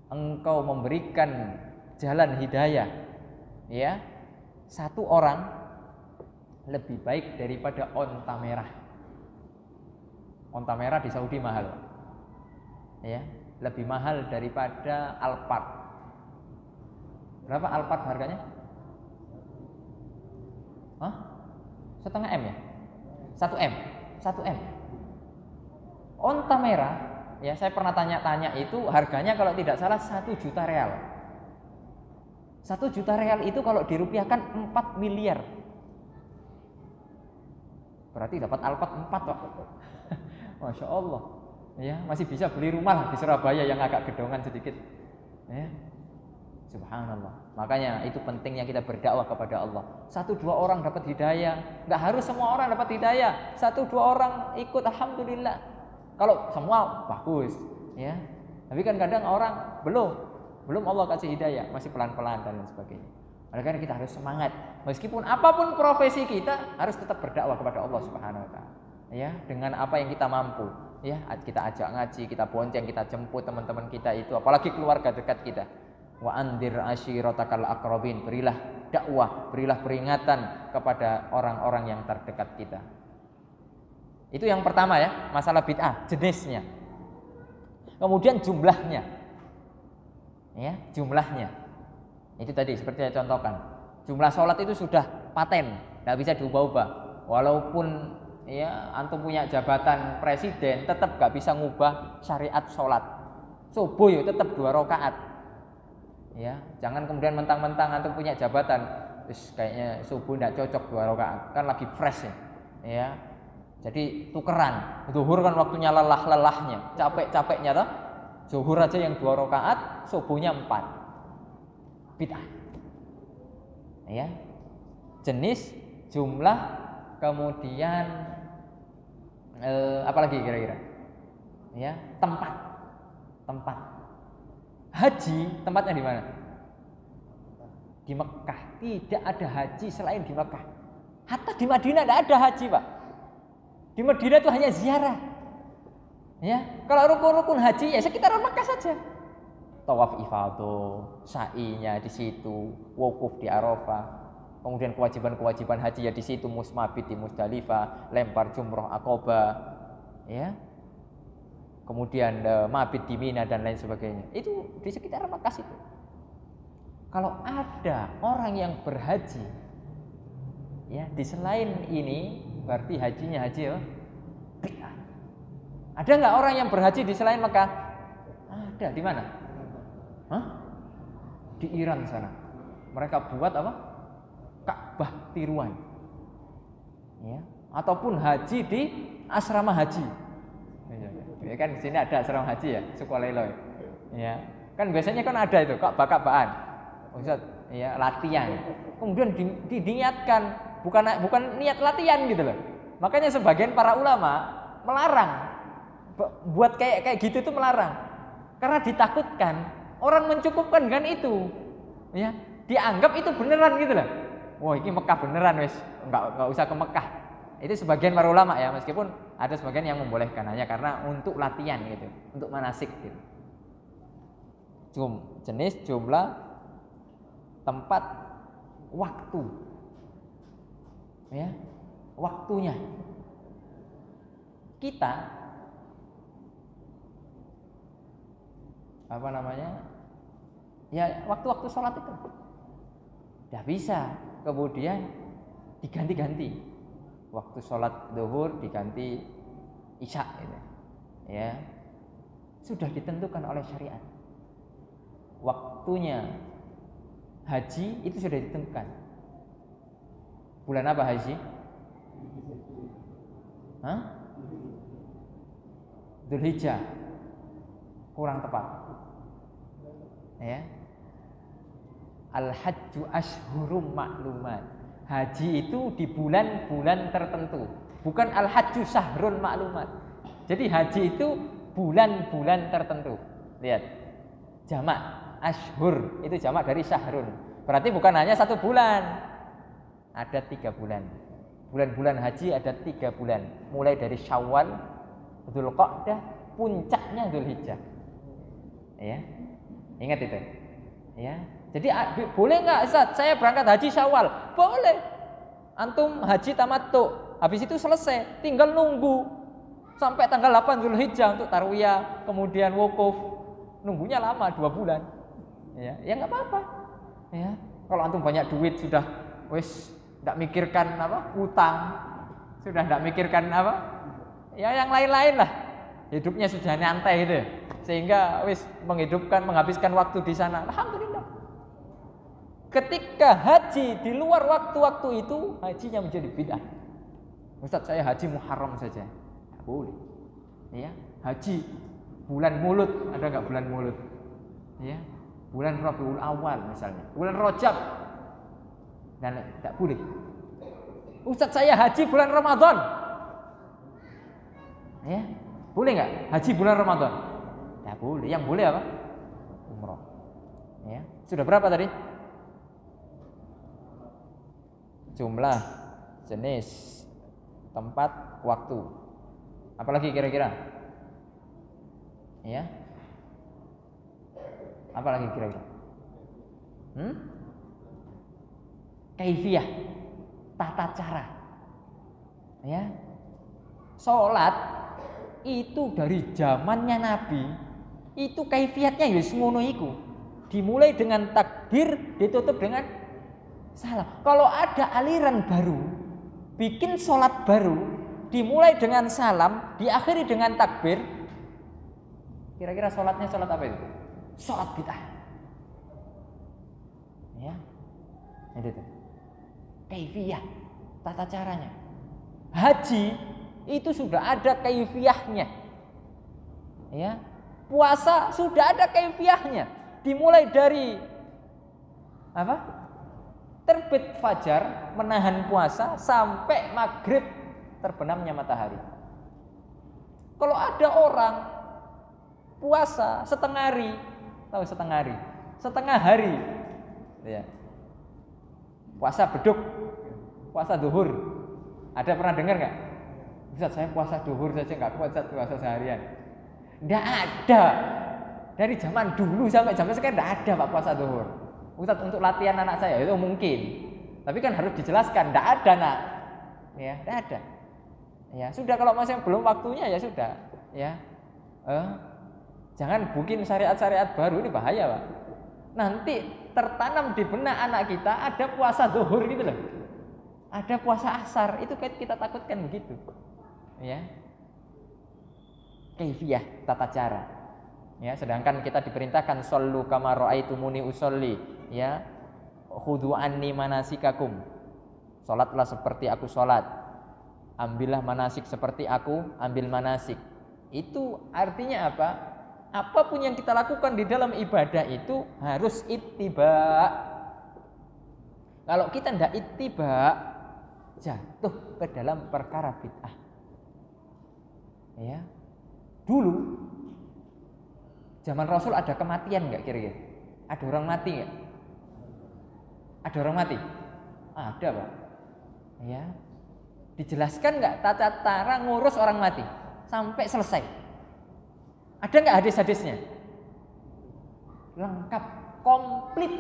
Engkau memberikan jalan hidayah, ya, 1 orang lebih baik daripada onta merah. Onta merah di Saudi mahal, ya, lebih mahal daripada Alphard. Berapa Alphard harganya? Hah? 1,5 M ya? 1 M, 1 M. Onta merah, ya, saya pernah tanya-tanya itu harganya kalau tidak salah 1 juta real. 1 juta real itu kalau dirupiahkan 4 miliar. Berarti dapat Alphard 4 Pak. Masya Allah, ya, masih bisa beli rumah di Surabaya yang agak gedongan sedikit, ya. Subhanallah. Makanya itu pentingnya kita berdakwah kepada Allah. 1-2 orang dapat hidayah, nggak harus semua orang dapat hidayah. 1-2 orang ikut, alhamdulillah. Kalau semua bagus, ya. Tapi kan kadang orang belum Allah kasih hidayah, masih pelan-pelan dan lain sebagainya. Makanya kita harus semangat, meskipun apapun profesi kita harus tetap berdakwah kepada Allah Subhanahu Wa Taala. Ya, dengan apa yang kita mampu, ya, kita ajak ngaji, kita bonceng, kita jemput teman-teman kita itu, apalagi keluarga dekat kita. Wa andir ashiratakal aqrabin, berilah dakwah, berilah peringatan kepada orang-orang yang terdekat kita. Itu yang pertama ya, masalah bid'ah, jenisnya. Kemudian jumlahnya. Ya, jumlahnya. Itu tadi seperti saya contohkan. Jumlah sholat itu sudah paten, tidak bisa diubah-ubah. Walaupun ya antum punya jabatan presiden, tetap gak bisa ngubah syariat sholat. Subuh ya tetap 2 rakaat. Ya, jangan kemudian mentang-mentang antum punya jabatan, terus kayaknya subuh tidak cocok 2 rakaat, kan lagi fresh ya. Ya, jadi tukeran. Zuhur kan waktunya lelah-lelahnya, capek-capeknya toh. Zuhur aja yang 2 rakaat, subuhnya 4. Bid'ah. Ya, jenis, jumlah, kemudian apalagi kira-kira? Ya, tempat tempat. Haji tempatnya di mana? Di Mekah. Tidak ada haji selain di Mekah. Hatta di Madinah tidak ada haji, Pak. Di Madinah itu hanya ziarah. Ya, kalau rukun-rukun haji ya sekitaran Mekah saja. Tawaf ifadah, sa'inya di situ, wukuf di Arafah. Kemudian kewajiban-kewajiban haji ya di situ, musmabit di Musdalifah, lempar jumroh Aqabah, ya. Kemudian mabit di Mina dan lain sebagainya. Itu di sekitar Mekah situ. Kalau ada orang yang berhaji ya di selain ini, berarti hajinya haji ya bid'ah. Ada nggak orang yang berhaji di selain Mekah? Ada. Di mana? Hah? Di Iran sana. Mereka buat apa? Ka'bah tiruan. Ya, ataupun haji di asrama haji. Ya kan di sini ada asrama haji ya, Sukolilo. Ya. Kan biasanya kan ada itu Ka'bah-Ka'bahan. Ustaz, ya latihan. Kemudian diniatkan bukan niat latihan gitu loh. Makanya sebagian para ulama melarang buat kayak gitu itu melarang. Karena ditakutkan orang mencukupkan dengan itu. Ya, dianggap itu beneran gitu loh. Wah, ini Mekah beneran wes. Enggak usah ke Mekah. Itu sebagian para ulama ya, meskipun ada sebagian yang membolehkan hanya karena untuk latihan gitu, untuk manasik gitu. Jenis, jumlah, tempat, waktu. Ya, waktunya. Kita apa namanya? Ya, waktu-waktu sholat itu tidak bisa kemudian diganti-ganti. Waktu sholat zuhur diganti isya gitu. Ya, sudah ditentukan oleh syariat. Waktunya haji itu sudah ditentukan. Bulan apa haji? Hah? Dzulhijjah. Kurang tepat. Ya. Al-hajju ashhurum ma'lumat. Haji itu di bulan-bulan tertentu. Bukan al-hajju syahrun ma'lumat. Jadi haji itu bulan-bulan tertentu. Lihat. Jamak ashhur itu jamak dari syahrun. Berarti bukan hanya 1 bulan. Ada 3 bulan. Bulan-bulan haji ada 3 bulan. Mulai dari Syawal, Dzulqa'dah, puncaknya Dzulhijjah. Ya. Ingat itu. Ya. Jadi boleh nggak Ustaz? Saya berangkat haji Syawal. Boleh. Antum haji tamattu. Habis itu selesai, tinggal nunggu sampai tanggal 8 Dzulhijjah untuk tarwiyah, kemudian wukuf. Nunggunya lama 2 bulan. Ya nggak apa-apa. Ya. Kalau antum banyak duit sudah wis enggak mikirkan apa? Utang. Sudah enggak mikirkan apa? Ya yang lain-lain lah. Hidupnya sudah nyantai gitu. Sehingga wis menghabiskan waktu di sana. Alhamdulillah. Ketika haji di luar waktu-waktu itu, hajinya menjadi bid'ah. Ustaz, saya haji Muharram saja. Tidak boleh. Ya, haji bulan Mulud, ada enggak bulan Mulud? Ya, bulan Rabiul Awal misalnya, bulan Rajab. Dan tidak boleh. Ustaz, saya haji bulan Ramadan. Ya, boleh enggak haji bulan Ramadan? Tidak boleh. Yang boleh apa? Umrah. Ya, sudah berapa tadi? Jumlah, jenis, tempat, waktu. Apalagi kira-kira? Ya. Apalagi kira-kira? Kaifiyah, tata cara. Ya. Salat itu dari zamannya Nabi, itu kaifiyatnya ya ngono iku. Dimulai dengan takbir, ditutup dengan salam. Kalau ada aliran baru, bikin sholat baru, dimulai dengan salam, diakhiri dengan takbir, kira-kira sholatnya sholat apa itu? Sholat bid'ah. Ya, itu tuh. Kaifiyah, tata caranya. Haji itu sudah ada kaifiyahnya. Ya, puasa sudah ada kaifiyahnya. Dimulai dari apa? Terbit fajar, menahan puasa sampai maghrib terbenamnya matahari. Kalau ada orang puasa setengah hari. Tahu setengah hari? Setengah hari. Ya. Puasa beduk, puasa duhur. Ada pernah dengar nggak? Ustaz, saya puasa duhur saja nggak kuat, Ustaz, puasa seharian. Nggak ada. Dari zaman dulu sampai zaman sekarang nggak ada Pak puasa duhur. Ustaz, untuk latihan anak saya itu mungkin. Tapi kan harus dijelaskan, nggak ada nak. Ya, nggak ada. Ya sudah, kalau masih belum waktunya ya sudah. Ya, jangan bikin syariat-syariat baru, ini bahaya Pak. Nanti tertanam di benak anak kita ada puasa duhur gitu loh. Ada puasa asar, itu kita takutkan begitu. Ya. Kaifiyah, tata cara. Ya, sedangkan kita diperintahkan shollu kama ra'aitumuni usolli, ya. Khudhu anni manasikakum. Salatlah seperti aku salat. Ambillah manasik seperti aku ambil manasik. Itu artinya apa? Apapun yang kita lakukan di dalam ibadah itu harus ittiba. Kalau kita tidak ittiba, jatuh ke dalam perkara bid'ah. Ya. Dulu zaman Rasul ada kematian nggak kira-kira? Ada orang mati nggak? Ada orang mati? Ada Pak. Ya. Dijelaskan nggak tata cara ngurus orang mati sampai selesai? Ada nggak hadis-hadisnya? Lengkap, komplit.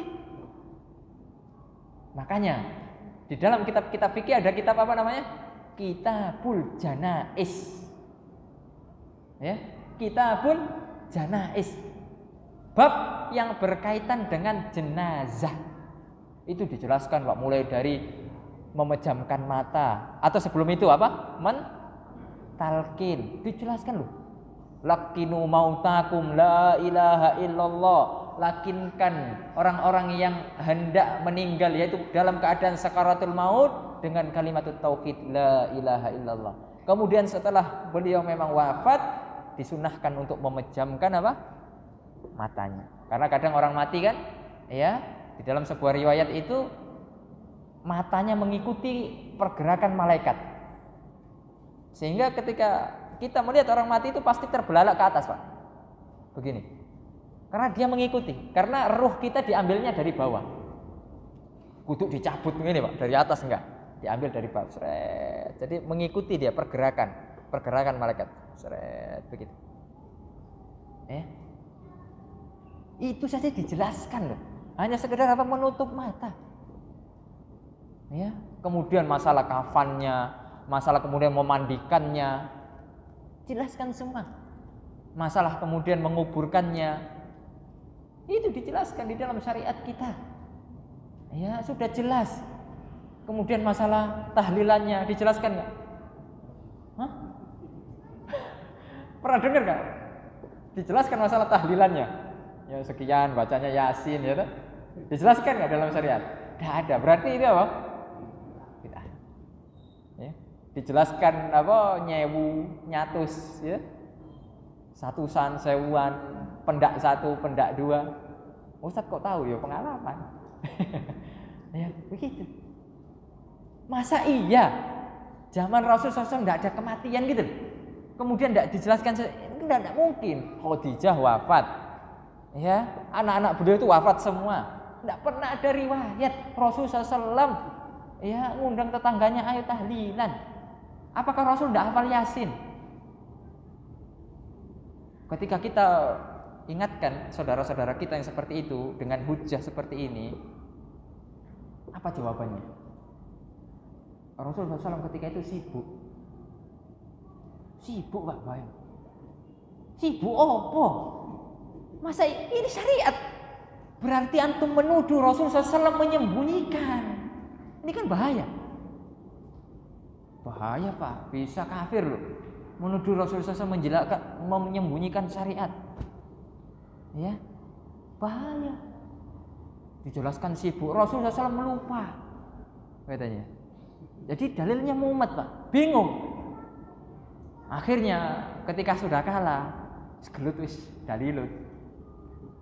Makanya di dalam kitab-kitab fikih ada kitab apa namanya? Kitabul Janaiz. Ya, Kitabul Janaiz. Bab yang berkaitan dengan jenazah. Itu dijelaskan Pak, mulai dari memejamkan mata atau sebelum itu apa? Talqin. Dijelaskan loh. Lakinu mautakum la ilaha illallah. Lakinkan orang-orang yang hendak meninggal yaitu dalam keadaan sakaratul maut dengan kalimat tauhid la ilaha illallah. Kemudian setelah beliau memang wafat disunahkan untuk memejamkan apa? Matanya. Karena kadang orang mati kan, ya, di dalam sebuah riwayat itu matanya mengikuti pergerakan malaikat. Sehingga ketika kita melihat orang mati itu pasti terbelalak ke atas Pak. Begini. Karena dia mengikuti. Karena ruh kita diambilnya dari bawah. Kudu dicabut begini Pak, dari atas enggak. Diambil dari bawah. Seret. Jadi mengikuti dia pergerakan malaikat. Seret begitu. Itu saja dijelaskan loh. Hanya sekedar apa? Menutup mata. Ya, kemudian masalah kafannya, masalah kemudian memandikannya, jelaskan semua. Masalah kemudian menguburkannya, itu dijelaskan di dalam syariat kita. Ya, sudah jelas. Kemudian masalah tahlilannya dijelaskan nggak? Pernah dengar nggak? Dijelaskan masalah tahlilannya. Ya sekian, bacanya Yasin, ya kan? Dijelaskan nggak dalam syariat? Nggak ada. Berarti itu apa? Ya, dijelaskan apa? Nyewu, nyatus, ya. Satusan, sewuan, pendak satu, pendak dua. Ustaz kok tahu ya, pengalaman. Ya, begitu. Masa iya zaman Rasulullah SAW tidak ada kematian gitu? Kemudian tidak dijelaskan, tidak mungkin. Khadijah wafat, ya, anak-anak beliau itu wafat semua. Tidak pernah ada riwayat Rasulullah SAW ya ngundang tetangganya ayo tahlilan. Apakah Rasul tidak hafal Yasin? Ketika kita ingatkan saudara-saudara kita yang seperti itu dengan hujah seperti ini, apa jawabannya? Rasulullah SAW ketika itu sibuk Pak, bayang. Sibuk apa? Masa ini syariat? Berarti antum menuduh Rasulullah SAW menyembunyikan. Ini kan bahaya. Bahaya Pak, bisa kafir loh. Menuduh Rasulullah SAW menyembunyikan syariat. Ya, bahaya. Dijelaskan sibuk, Rasulullah SAW melupa katanya. Jadi dalilnya mumet Pak, bingung. Akhirnya ketika sudah kalah, gelut wis dalilut.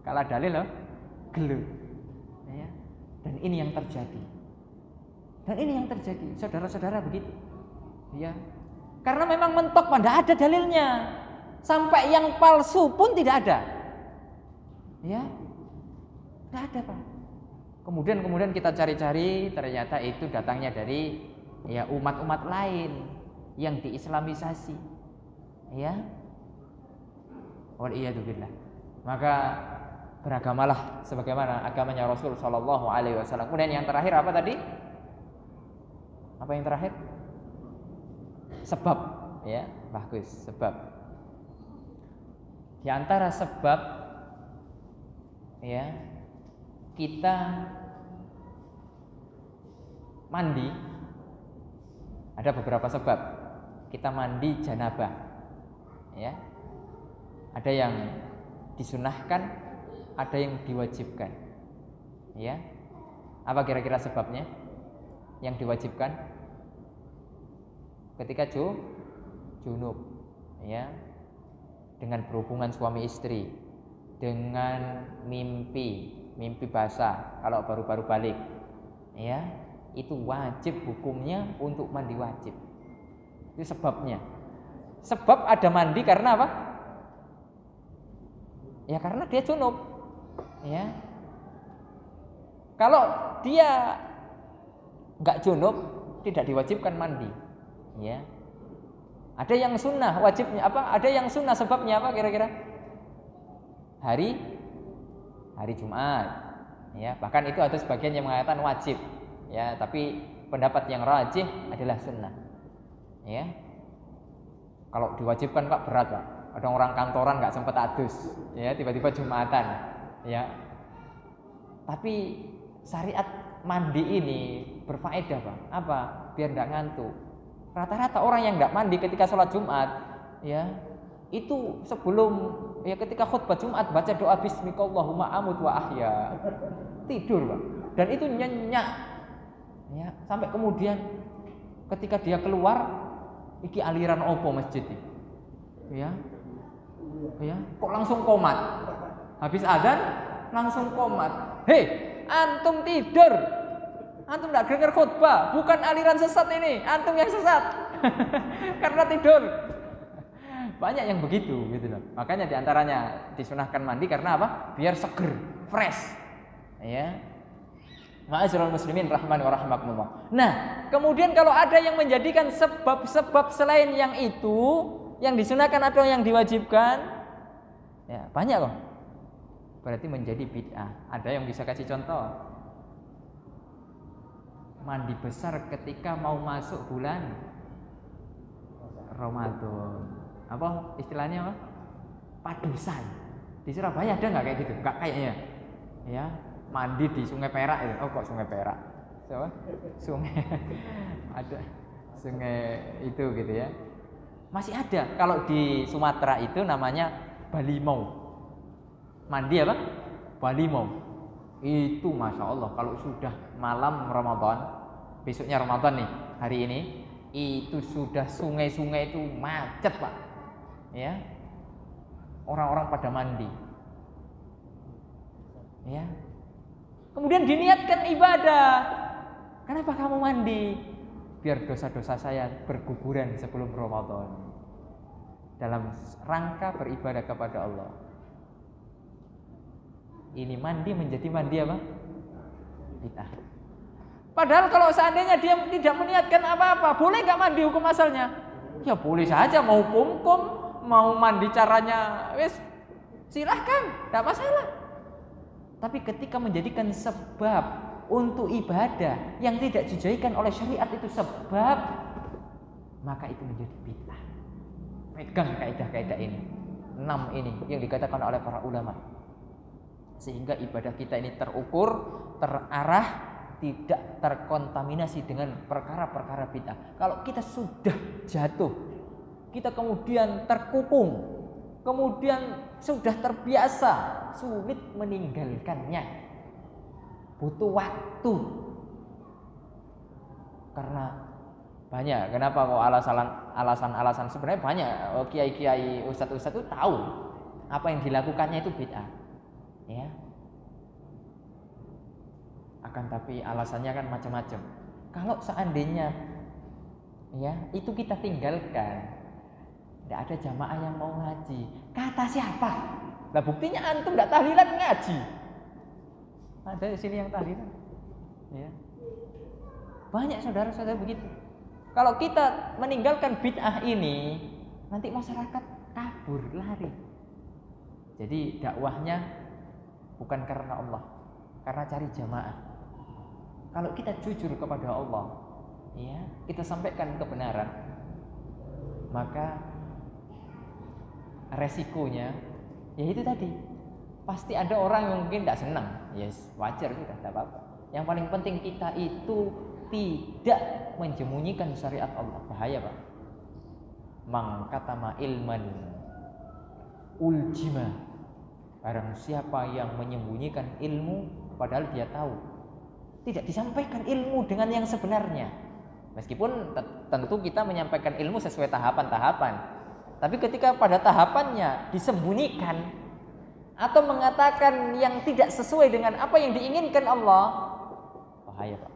Kalah dalil loh, gelut. Ya. Dan ini yang terjadi. Saudara-saudara begitu. Ya. Karena memang mentok Pak, tidak ada dalilnya. Sampai yang palsu pun tidak ada. Ya. Tidak ada, Pak. Kemudian kita cari-cari, ternyata itu datangnya dari ya umat-umat lain yang diislamisasi. Ya. Waliyadzubillah. Maka beragamalah sebagaimana agamanya Rasul sallallahu alaihi wasallam. Kemudian yang terakhir apa tadi? Apa yang terakhir? Sebab, ya, bagus, sebab. Di antara sebab ya kita mandi ada beberapa sebab. Kita mandi janabah. Ya. Ada yang disunahkan, ada yang diwajibkan. Ya. Apa kira-kira sebabnya? Yang diwajibkan ketika junub, ya. Dengan berhubungan suami istri, dengan mimpi basah kalau baru-baru balik. Ya, itu wajib hukumnya untuk mandi wajib. Itu sebabnya. Sebab ada mandi karena apa? Ya karena dia junub. Ya. Kalau dia enggak junub, tidak diwajibkan mandi. Ya. Ada yang sunnah wajibnya apa? Ada yang sunnah sebabnya apa kira-kira? Hari Jumat. Ya, bahkan itu ada sebagian yang mengatakan wajib. Ya, tapi pendapat yang rajih adalah sunnah. Ya. Kalau diwajibkan Pak berat, Pak. Ada orang kantoran nggak sempat adus, ya tiba-tiba Jumatan, ya. Tapi syariat mandi ini berfaedah, Pak. Apa? Biar nggak ngantuk. Rata-rata orang yang nggak mandi ketika sholat Jumat, ya itu sebelum ya ketika khutbah Jumat baca doa Bismikallahumma amut wa ahya, tidur, Pak. Dan itu nyenyak, ya sampai kemudian ketika dia keluar, iki aliran opo masjid ini, ya. Ya, kok langsung komat. Habis adzan langsung komat. Hei, antum tidur. Antum enggak dengar khutbah, bukan aliran sesat ini. Antum yang sesat. Karena tidur. Banyak yang begitu gitu loh. Makanya diantaranya disunahkan mandi karena apa? Biar seger, fresh. Ya. Ma'asyiral muslimin rahimani wa rahimakumullah. Nah, kemudian kalau ada yang menjadikan sebab-sebab selain yang itu yang disunahkan atau yang diwajibkan, ya banyak kok. Berarti menjadi bid'ah. Ada yang bisa kasih contoh? Mandi besar ketika mau masuk bulan Ramadan. Apa istilahnya apa? Padusan. Di Surabaya ada nggak kayak gitu? Nggak kayaknya. Ya, mandi di Sungai Perak itu. Oh kok Sungai Perak? Siapa? Sungai ada sungai itu gitu ya. Masih ada. Kalau di Sumatera itu namanya Balimau. Mandi apa? Balimau. Itu Masya Allah kalau sudah malam Ramadan, besoknya Ramadan nih, hari ini, itu sudah sungai-sungai itu macet, Pak. Ya. Orang-orang pada mandi. Ya. Kemudian diniatkan ibadah. Kenapa kamu mandi? Biar dosa-dosa saya berguguran sebelum Ramadan. Dalam rangka beribadah kepada Allah. Ini mandi menjadi mandi apa? Bid'ah. Padahal kalau seandainya dia tidak meniatkan apa-apa, boleh nggak mandi hukum asalnya? Ya boleh saja, mau kumkum, mau mandi caranya, wes silahkan, tidak masalah. Tapi ketika menjadikan sebab untuk ibadah yang tidak dijadikan oleh syariat itu sebab, maka itu menjadi bid'ah. Pegang kaidah-kaidah ini, 6 ini yang dikatakan oleh para ulama, sehingga ibadah kita ini terukur, terarah, tidak terkontaminasi dengan perkara-perkara bid'ah. Kalau kita sudah jatuh, kita kemudian terkukung, kemudian sudah terbiasa, sulit meninggalkannya. Butuh waktu. Karena banyak. Kenapa kok alasan-alasan sebenarnya banyak. Kiai-kiai, ustadz-ustadz itu tahu apa yang dilakukannya itu bid'ah. Ya. Akan tapi alasannya kan macam-macam. Kalau seandainya ya, itu kita tinggalkan. Tidak ada jamaah yang mau ngaji. Kata siapa? Lah buktinya antum tidak tahlilan ngaji. Ada di sini yang tahlilan. Ya. Banyak saudara-saudara begitu. Kalau kita meninggalkan bid'ah ini, nanti masyarakat kabur, lari. Jadi dakwahnya bukan karena Allah, karena cari jamaah. Kalau kita jujur kepada Allah, ya, kita sampaikan kebenaran, maka resikonya, ya itu tadi, pasti ada orang yang mungkin tidak senang. Yes, wajar sudah, tidak apa-apa. Yang paling penting kita itu tidak menjemunyikan syariat Allah. Bahaya, Pak. Man katama ilman uljima. Barang siapa yang menyembunyikan ilmu padahal dia tahu, tidak disampaikan ilmu dengan yang sebenarnya. Meskipun tentu kita menyampaikan ilmu sesuai tahapan-tahapan, tapi ketika pada tahapannya disembunyikan atau mengatakan yang tidak sesuai dengan apa yang diinginkan Allah, bahaya, Pak.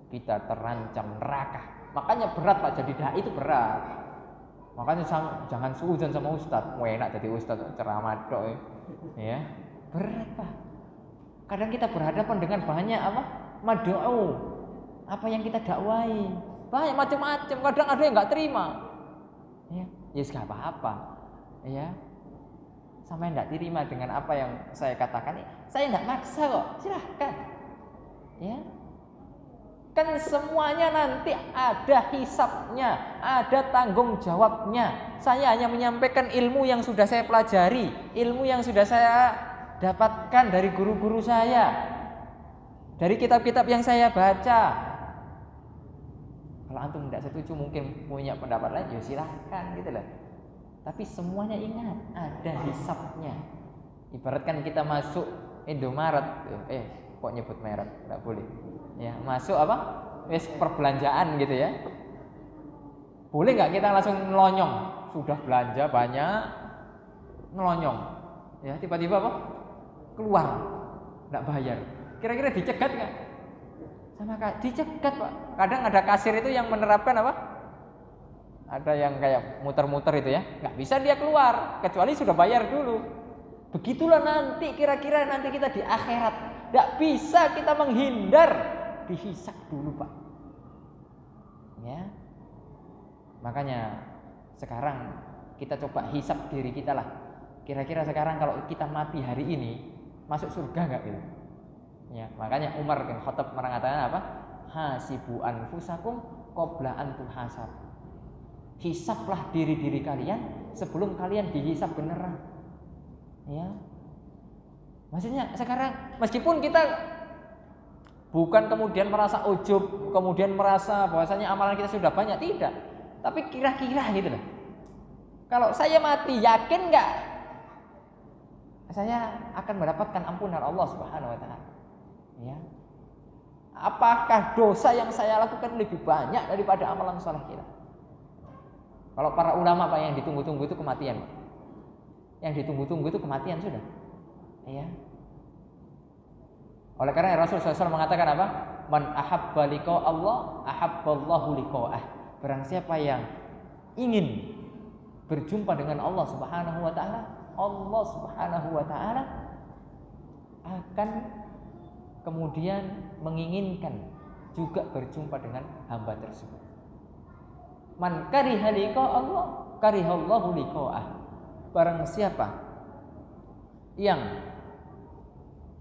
Kita terancam neraka. Makanya berat, Pak, jadi dai itu berat. Makanya jangan suudzon sama ustadz. Wah, enak jadi ustadz ceramah dok, ya. Berat, Pak. Kadang kita berhadapan dengan banyak apa? Mad'u. Apa yang kita dakwai. Banyak macam-macam. Kadang ada yang nggak terima. Ya, nggak apa-apa. Ya. Sampai nggak terima dengan apa yang saya katakan. Saya nggak maksa kok. Silahkan. Ya. Kan semuanya nanti ada hisabnya, ada tanggung jawabnya. Saya hanya menyampaikan ilmu yang sudah saya pelajari, ilmu yang sudah saya dapatkan dari guru-guru saya, dari kitab-kitab yang saya baca. Kalau antum tidak setuju, mungkin punya pendapat lain, ya silahkan gitu loh. Tapi semuanya ingat, ada hisabnya. Ibaratkan kita masuk Indomaret, kok nyebut merek, nggak boleh. Ya, masuk apa? Wes perbelanjaan gitu ya. Boleh nggak kita langsung melonyong? Sudah belanja banyak, melonyong. Ya, tiba-tiba apa? Keluar, nggak bayar. Kira-kira dicegat nggak? Sama dicegat, Pak. Kadang ada kasir itu yang menerapkan apa? Ada yang kayak muter-muter itu ya, nggak bisa dia keluar kecuali sudah bayar dulu. Begitulah nanti kira-kira nanti kita di akhirat, nggak bisa kita menghindar. Dihisab dulu, Pak. Ya. Makanya sekarang kita coba hisab diri kita lah. Kira-kira sekarang kalau kita mati hari ini masuk surga enggak gitu? Ya, makanya Umar bin Khattab mengatakan apa? Hasibu anfusakum qabla an tuhasab. Hisablah diri-diri kalian sebelum kalian dihisab beneran. Ya. Maksudnya sekarang meskipun kita bukan kemudian merasa ujub, kemudian merasa bahwasanya amalan kita sudah banyak, tidak. Tapi kira-kira gitu loh. Kalau saya mati, yakin nggak saya akan mendapatkan ampunan Allah Subhanahu wa taala? Ya. Apakah dosa yang saya lakukan lebih banyak daripada amalan saleh kita? Kalau para ulama, Pak, yang ditunggu-tunggu itu kematian. Yang ditunggu-tunggu itu kematian sudah. Ya. Oleh karena Rasulullah SAW mengatakan apa? Man ahabba liqa Allah, ahabballahu liqa'ah. Barang siapa yang ingin berjumpa dengan Allah Subhanahu wa taala, Allah Subhanahu wa taala akan kemudian menginginkan juga berjumpa dengan hamba tersebut. Man kariha liqa Allah, karihallahu liqa'ah. Barang siapa yang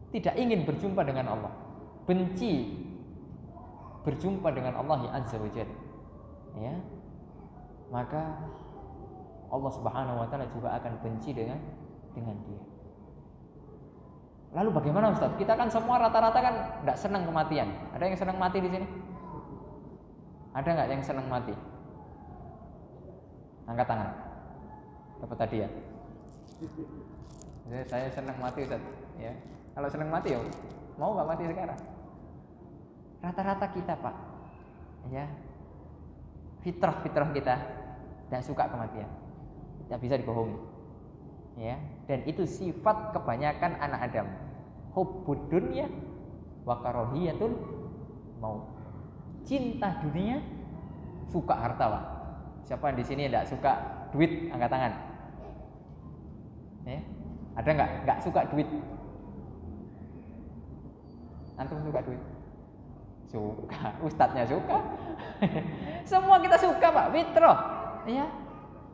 tidak ingin berjumpa dengan Allah, benci berjumpa dengan Allah Azza wa Jalla, ya, maka Allah Subhanahu wa taala juga akan benci dengan dia. Lalu bagaimana, Ustaz? Kita kan semua rata-rata kan tidak senang kematian. Ada yang senang mati di sini? Ada nggak yang senang mati? Angkat tangan. Dapat hadiah. Saya senang mati, Ustaz. Ya. Kalau senang mati ya mau nggak mati sekarang? Rata-rata kita, Pak, ya, fitrah kita tidak suka kematian, tidak bisa dibohongi, ya. Dan itu sifat kebanyakan anak Adam. Hubbud dunya wa karahiyatul maut. Cinta dunia, suka harta, Pak. Siapa di sini tidak suka duit? Angkat tangan. Ya. Ada nggak suka duit? Antum suka duit? Suka. Ustadznya suka. Semua kita suka, Pak. Fitrah. Ya.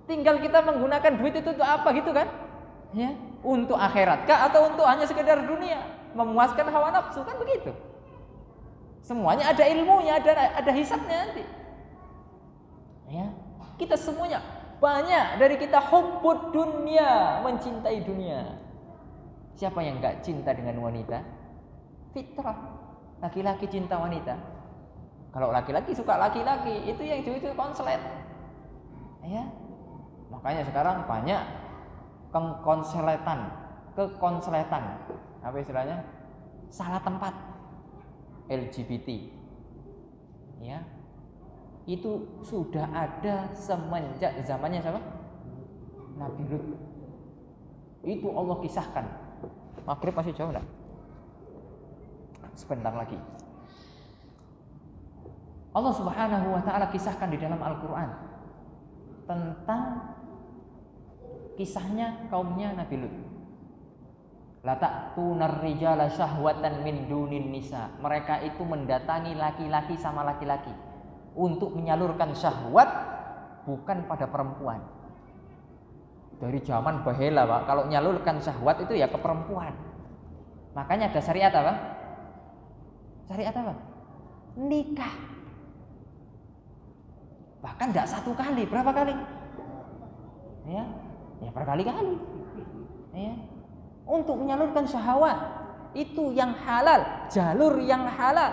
Tinggal kita menggunakan duit itu untuk apa gitu kan? Ya. Untuk akhirat kah atau untuk hanya sekedar dunia? Memuaskan hawa nafsu kan begitu. Semuanya ada ilmunya, ada hisabnya nanti. Ya. Kita semuanya banyak dari kita hubbud dunia, mencintai dunia. Siapa yang enggak cinta dengan wanita? Fitrah. Laki-laki cinta wanita. Kalau laki-laki suka laki-laki, itu yang itu konslet. Ya. Makanya sekarang banyak kekonsletan. Apa istilahnya? Salah tempat. LGBT. Ya. Itu sudah ada semenjak zamannya siapa? Nabi Lut. Itu Allah kisahkan. Maghrib masih jauh enggak? Sebentar lagi. Allah Subhanahu wa taala kisahkan di dalam Al-Qur'an tentang kisahnya kaumnya Nabi Lut. La ta'tunar rijala syahwatan min dunin nisa. Mereka itu mendatangi laki-laki sama laki-laki untuk menyalurkan syahwat bukan pada perempuan. Dari zaman bahela, Pak, kalau menyalurkan syahwat itu ya ke perempuan. Makanya ada syariat apa? Syariat apa? Nikah. Bahkan tidak satu kali, berapa kali? Ya berkali-kali. Ya. Untuk menyalurkan syahwat itu yang halal, jalur yang halal.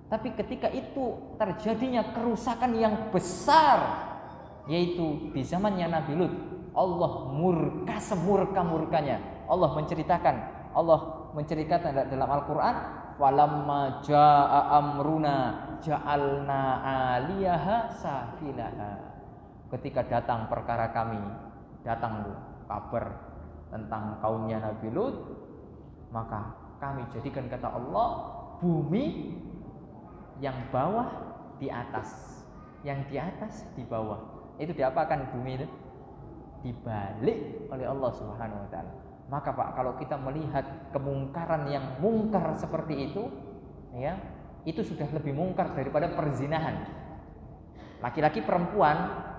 Tapi ketika itu terjadinya kerusakan yang besar, yaitu di zamannya Nabi Lut, Allah murka semurka-murkanya. Allah menceritakan dalam Al-Quran, falamma jaa amruna ja'alna 'aliyaha safilaha. Ketika datang perkara kami, datang kabar tentang kaumnya Nabi Lut, maka kami jadikan, kata Allah, bumi yang bawah di atas, yang di atas di bawah. Itu diapakan bumi itu? Dibalik oleh Allah Subhanahu wa taala. Maka Pak, kalau kita melihat kemungkaran yang mungkar seperti itu, ya, itu sudah lebih mungkar daripada perzinahan. Laki-laki perempuan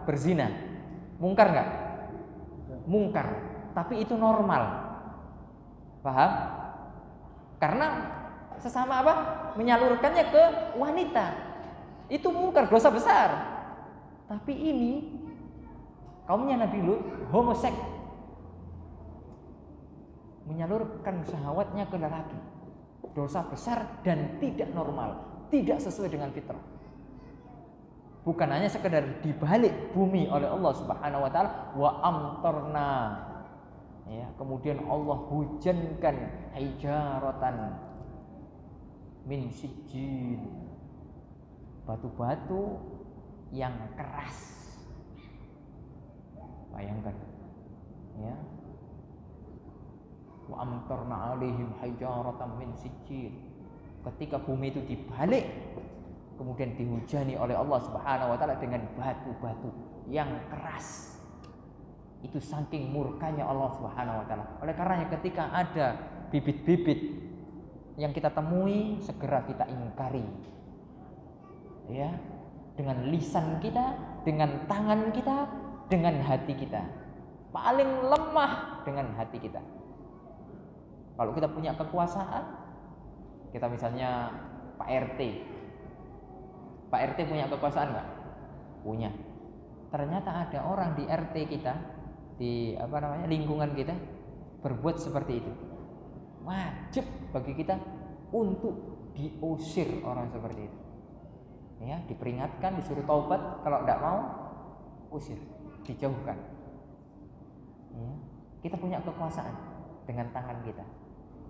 berzina, mungkar enggak? Mungkar, tapi itu normal. Paham? Karena sesama apa? Menyalurkannya ke wanita. Itu mungkar, dosa besar. Tapi ini kaumnya Nabi Lut homoseks, menyalurkan syahwatnya ke lelaki. Dosa besar dan tidak normal, tidak sesuai dengan fitrah. Bukan hanya sekedar dibalik bumi oleh Allah Subhanahu wa taala, wa amtarna. Ya, kemudian Allah hujankan hijaratan min sijil, batu-batu yang keras. Bayangkan, ya. Wa amtarna alaihim hijaratan min sijil. Ketika bumi itu dibalik, kemudian dihujani oleh Allah Subhanahu wa taala dengan batu-batu yang keras. Itu saking murkanya Allah Subhanahu wa taala. Oleh karenanya ketika ada bibit-bibit yang kita temui, segera kita ingkari. Ya, dengan lisan kita, dengan tangan kita, dengan hati kita. Paling lemah dengan hati kita. Kalau kita punya kekuasaan, kita misalnya Pak RT. Pak RT punya kekuasaan enggak? Punya. Ternyata ada orang di RT kita, di lingkungan kita berbuat seperti itu. Wajib bagi kita untuk diusir orang seperti itu. Ya, diperingatkan, disuruh taubat, kalau tidak mau usir, dijauhkan. Ya, kita punya kekuasaan dengan tangan kita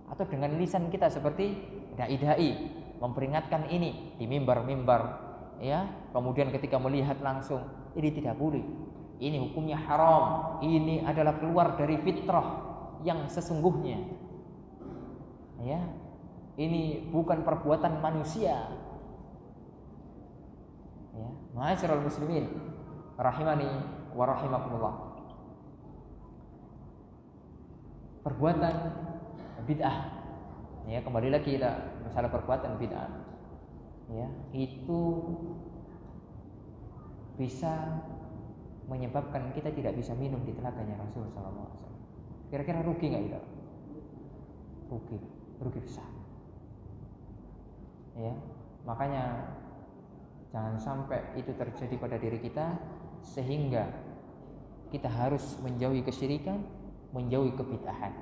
atau dengan lisan kita seperti dai-dai memperingatkan ini di mimbar-mimbar, ya. Kemudian ketika melihat langsung ini tidak boleh, ini hukumnya haram, ini adalah keluar dari fitrah yang sesungguhnya, ya, ini bukan perbuatan manusia, ya. Ma'asyiral muslimin, rahimani wa rahimakumullah. Perbuatan bid'ah, ya, kembali lagi kita masalah perbuatan bid'ah, ya, itu bisa menyebabkan kita tidak bisa minum di telaganya Rasul sallallahu alaihi wasallam. Kira-kira rugi nggak itu? Rugi besar. Ya, makanya jangan sampai itu terjadi pada diri kita sehingga kita harus menjauhi kesyirikan, menjauhi kebid'ahan.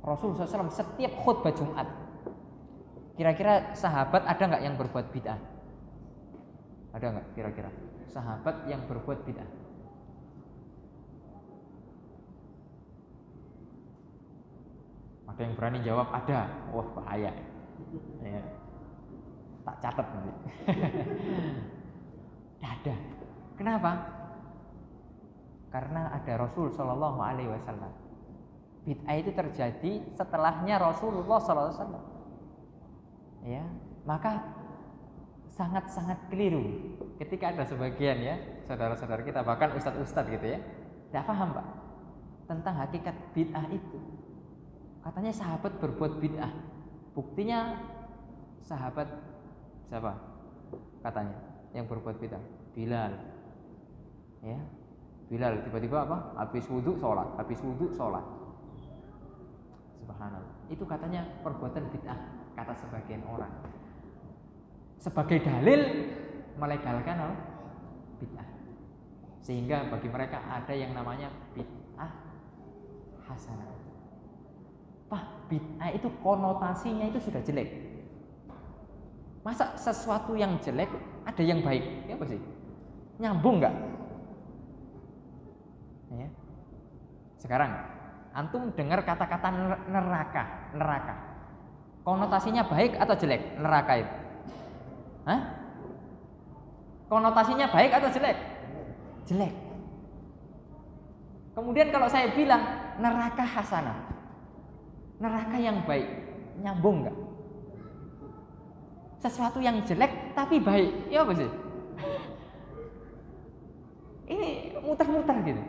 Rasul SAW setiap khutbah Jumat, kira-kira sahabat ada nggak yang berbuat bid'ah? Ada nggak kira-kira sahabat yang berbuat bid'ah? Ada yang berani jawab ada? Wah, bahaya. Ya. Tak catat nanti. Ada. Kenapa? Karena ada Rasul Shallallahu Alaihi Wasallam. Bid'ah itu terjadi setelahnya Rasulullah Shallallahu Alaihi Wasallam. Ya, maka sangat-sangat keliru ketika ada sebagian, ya, saudara-saudara kita, bahkan ustadz-ustadz gitu, ya, tidak paham, Pak, tentang hakikat bid'ah itu. Katanya sahabat berbuat bid'ah. Buktinya sahabat siapa? Katanya yang berbuat bid'ah Bilal. Ya, Bilal tiba-tiba apa? Habis wudhu sholat. Subhanallah. Itu katanya perbuatan bid'ah, kata sebagian orang. Sebagai dalil melegalkan apa? Bid'ah. Sehingga bagi mereka ada yang namanya bid'ah hasanah. Pak, bid'ah itu konotasinya itu sudah jelek. Masa sesuatu yang jelek ada yang baik? Ya apa sih? Nyambung nggak? Ya. Sekarang antum dengar kata-kata neraka. Konotasinya baik atau jelek? Neraka itu. Hah? Konotasinya baik atau jelek? Jelek. Kemudian kalau saya bilang neraka hasanah, neraka yang baik, nyambung nggak? Sesuatu yang jelek tapi baik, ya apa sih? Ini muter-muter gitu.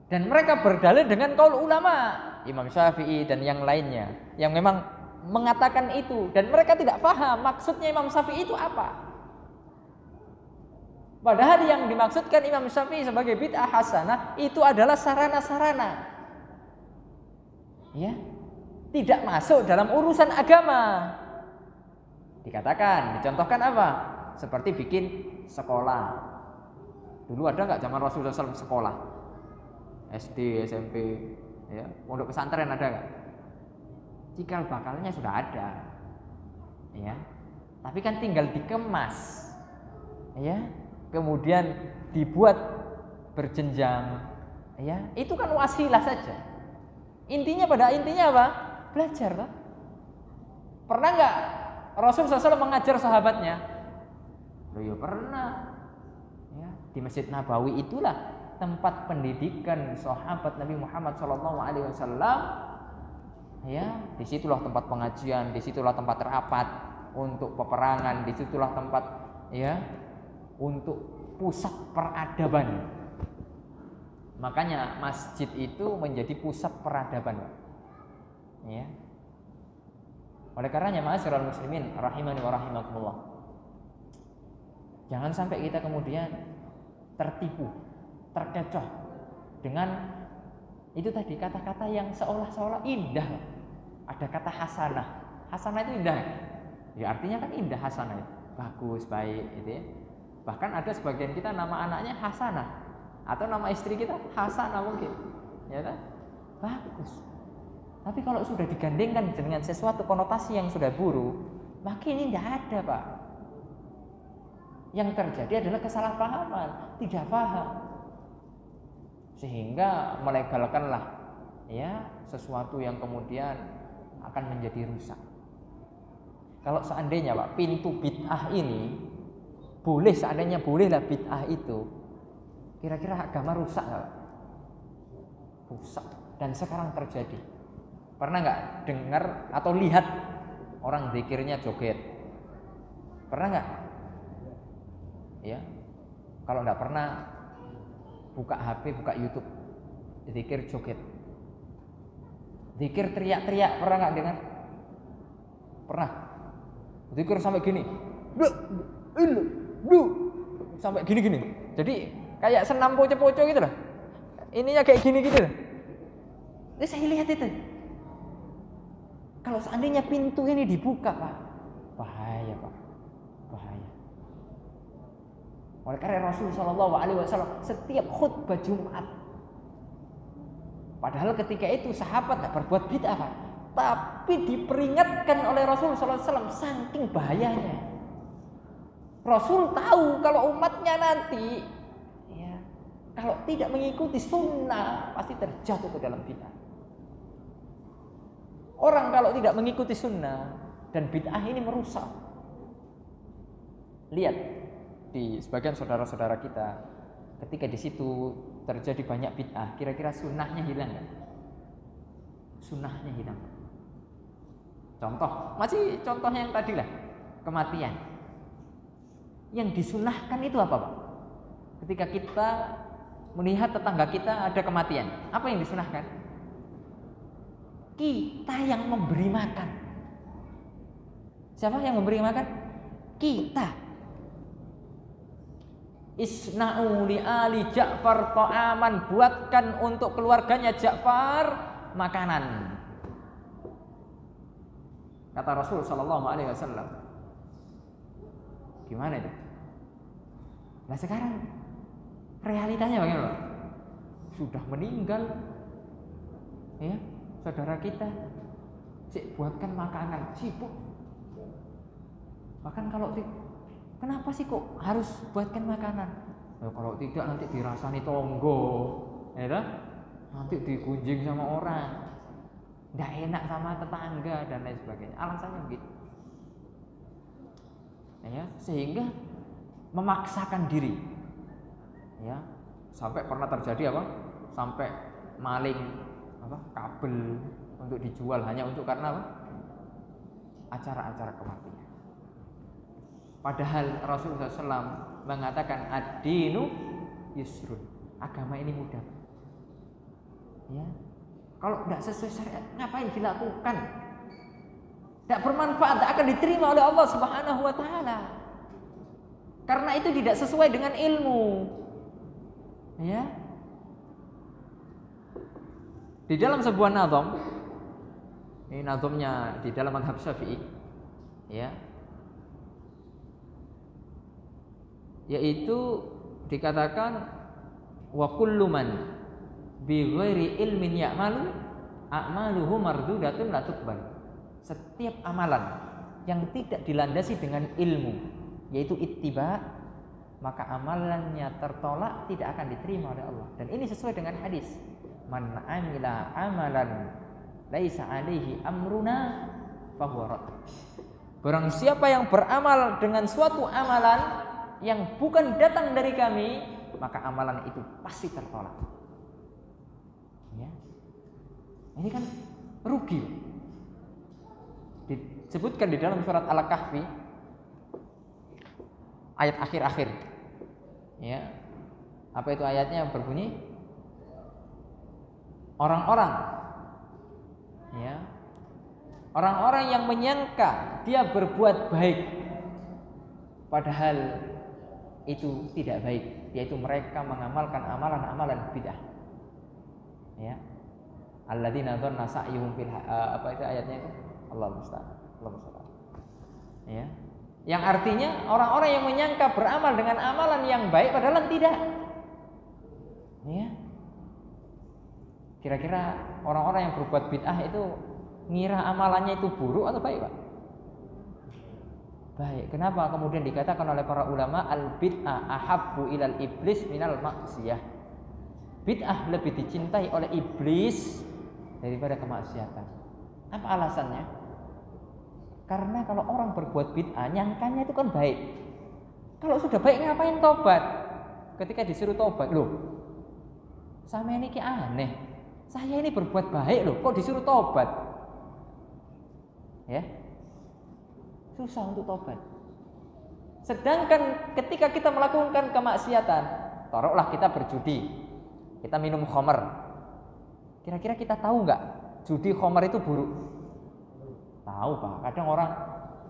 Dan mereka berdalil dengan qaul ulama, Imam Syafi'i dan yang lainnya, yang memang mengatakan itu, dan mereka tidak paham maksudnya Imam Syafi'i itu apa. Padahal yang dimaksudkan Imam Syafi'i sebagai bid'ah hasanah itu adalah sarana-sarana, ya, tidak masuk dalam urusan agama. Dikatakan, dicontohkan apa? Seperti bikin sekolah. Dulu ada nggak zaman Rasulullah SAW sekolah? SD, SMP, ya, pondok pesantren ada nggak? Cikal bakalnya sudah ada, ya. Tapi kan tinggal dikemas, ya. Kemudian dibuat berjenjang, ya. Itu kan wasilah saja. Pada intinya apa? Belajar, Pak. Pernah nggak Rasulullah SAW mengajar sahabatnya? Loh, ya pernah. Ya, di Masjid Nabawi itulah tempat pendidikan sahabat Nabi Muhammad SAW. Ya, disitulah tempat pengajian, disitulah tempat rapat untuk peperangan, disitulah tempat, ya, untuk pusat peradaban. Makanya masjid itu menjadi pusat peradaban, ya. Oleh karenanya, ma'asyiral muslimin rahimani wa rahimakumullah, jangan sampai kita kemudian tertipu, terkecoh dengan itu tadi kata-kata yang seolah-olah indah. Ada kata hasanah. Hasanah itu indah. Ya artinya kan indah hasanah itu. Bagus, baik gitu, ya. Bahkan ada sebagian kita nama anaknya Hasanah, atau nama istri kita Hasanah mungkin. Ya kan? Bagus. Tapi kalau sudah digandengkan dengan sesuatu konotasi yang sudah buruk, maka ini tidak ada, Pak. Yang terjadi adalah kesalahpahaman, tidak paham, sehingga melegalkanlah, ya, sesuatu yang kemudian akan menjadi rusak. Kalau seandainya, Pak, pintu bid'ah ini boleh, seandainya bolehlah bid'ah itu, kira-kira agama rusak nggak, Pak? Rusak. Dan sekarang terjadi. Pernah nggak dengar atau lihat orang zikirnya joget? Pernah nggak? Ya, kalau nggak pernah, buka HP, buka YouTube, zikir joget, zikir teriak-teriak, pernah nggak dengar? Pernah. Zikir sampai gini, sampai gini. Jadi kayak senam poco-poco gitu lah. Ininya kayak gini gitu lah. Ini saya lihat itu. Kalau seandainya pintu ini dibuka, Pak, bahaya, Pak, bahaya. Oleh karena Rasul Shallallahu Alaihi Wasallam setiap khutbah Jumat, padahal ketika itu sahabat tak berbuat bid'ah, Pak, tapi diperingatkan oleh Rasul Shallallahu Alaihi Wasallam saking bahayanya. Rasul tahu kalau umatnya nanti, ya, kalau tidak mengikuti sunnah pasti terjatuh ke dalam bid'ah. Orang kalau tidak mengikuti sunnah dan bid'ah ini merusak. Lihat di sebagian saudara-saudara kita, ketika di situ terjadi banyak bid'ah, kira-kira sunnahnya hilang nggak? Sunnahnya hilang. Contoh, masih contohnya yang tadi lah, kematian. Yang disunnahkan itu apa, Pak? Ketika kita melihat tetangga kita ada kematian, apa yang disunnahkan? Kita yang memberi makan. Siapa yang memberi makan? Kita. Isna'u li ali Ja'far ta'aman, buatkan untuk keluarganya Ja'far makanan. Kata Rasul sallallahu alaihi wasallam. Gimana itu? Nah sekarang realitanya bagaimana? Sudah meninggal, ya, saudara kita, buatkan makanan, sibuk. Bahkan kalau kenapa sih kok harus buatkan makanan? Ya, kalau tidak nanti dirasani tonggo, ya, nanti digunjing sama orang, nggak enak sama tetangga dan lain sebagainya. Alasannya begitu. Ya, sehingga memaksakan diri, ya, sampai pernah terjadi apa? Sampai maling apa? Kabel untuk dijual hanya untuk karena apa? Acara-acara kematian. Padahal Rasulullah SAW mengatakan ad-dinu yusrun, agama ini mudah. Ya, kalau tidak sesuai syariat ngapain dilakukan? Tidak bermanfaat, tidak akan diterima oleh Allah Subhanahu wa taala. Karena itu tidak sesuai dengan ilmu. Ya. Di dalam sebuah nazam, ini nazamnya di dalam mazhab Syafi'i, ya. Yaitu dikatakan wa kullu man bi ghairi ilmin ya'malu a'maluhu mardudatun la tuqbal. Setiap amalan yang tidak dilandasi dengan ilmu, yaitu ittiba, maka amalannya tertolak, tidak akan diterima oleh Allah. Dan ini sesuai dengan hadis, man amila amalan laisa alaihi amruna fahuwa rad. Barang siapa yang beramal dengan suatu amalan yang bukan datang dari kami, maka amalan itu pasti tertolak. Ya. Ini kan rugi. Disebutkan di dalam surat Al-Kahfi ayat akhir-akhir, ya, apa itu ayatnya yang berbunyi orang-orang, ya, orang-orang yang menyangka dia berbuat baik padahal itu tidak baik, yaitu mereka mengamalkan amalan-amalan bid'ah, ya, alladzina dhanna sa'yuhum fil apa itu ayatnya itu, Allah musta'an. Ya. Yang artinya orang-orang yang menyangka beramal dengan amalan yang baik padahal tidak. Ya. Kira-kira orang-orang yang berbuat bid'ah itu ngira amalannya itu buruk atau baik, Pak? Baik. Kenapa kemudian dikatakan oleh para ulama al-bid'ah ahabbu ilal iblis minal maksiyah. Bid'ah lebih dicintai oleh iblis daripada kemaksiatan. Apa alasannya? Karena kalau orang berbuat bid'ah, nyangkanya itu kan baik. Kalau sudah baik ngapain tobat? Ketika disuruh tobat, loh, sama ini ki aneh. Saya ini berbuat baik loh, kok disuruh tobat? Ya, susah untuk tobat. Sedangkan ketika kita melakukan kemaksiatan, taruhlah kita berjudi, kita minum khamar. Kira-kira kita tahu nggak judi khamar itu buruk? Tahu Pak. Kadang orang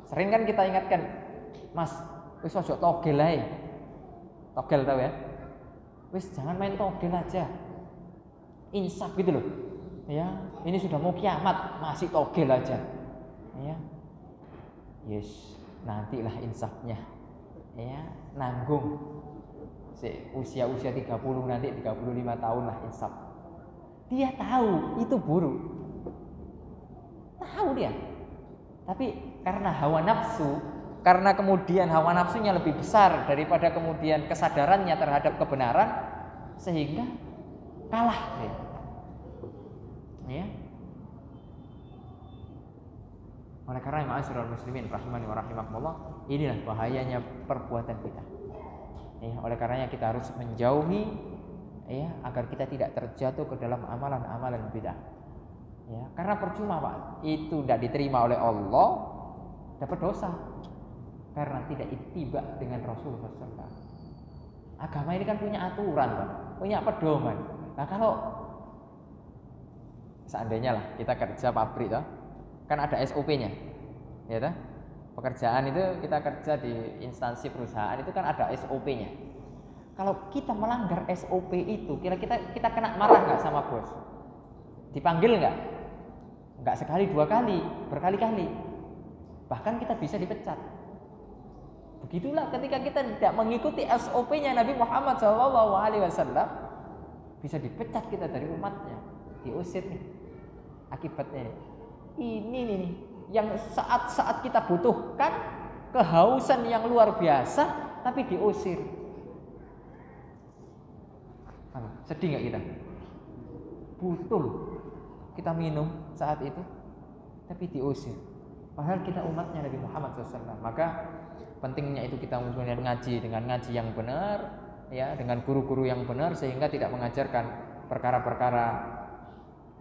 sering kan kita ingatkan, Mas, wis ojo togel ae. Togel tahu ya? Wis jangan main togel aja. Insaf gitu loh. Ya, ini sudah mau kiamat masih togel aja. Ya. Yes, nantilah insafnya. Ya, nanggung. Usia 30 nanti 35 tahun lah insaf. Dia tahu itu buruk. Tahu dia. Tapi karena hawa nafsu, karena kemudian hawa nafsunya lebih besar daripada kemudian kesadarannya terhadap kebenaran, sehingga kalah dia. Ya. Oleh karena ma'asyiral muslimin rahimani wa rahimakumullah, inilah bahayanya perbuatan kita. Ya, oleh karenanya kita harus menjauhi ya agar kita tidak terjatuh ke dalam amalan-amalan bidah. Ya, karena percuma Pak, itu tidak diterima oleh Allah, dapat dosa karena tidak ittiba dengan Rasulullah SAW. Agama ini kan punya aturan Pak, punya pedoman. Nah kalau seandainya lah kita kerja pabrik toh, kan ada SOP-nya, ya toh? Pekerjaan itu kita kerja di instansi perusahaan itu kan ada SOP-nya. Kalau kita melanggar SOP itu, kira-kira kita kena marah nggak sama bos? Dipanggil nggak? Nggak sekali dua kali, berkali-kali. Bahkan kita bisa dipecat. Begitulah ketika kita tidak mengikuti SOP-nya Nabi Muhammad SAW, bisa dipecat kita dari umatnya, diusir nih. Akibatnya ini nih yang saat-saat kita butuhkan kehausan yang luar biasa, tapi diusir. Sedih nggak kita? Butuh kita minum saat itu, tapi diusir. Padahal kita umatnya Nabi Muhammad SAW. Maka pentingnya itu kita kemudian ngaji dengan ngaji yang benar, ya, dengan guru-guru yang benar, sehingga tidak mengajarkan perkara-perkara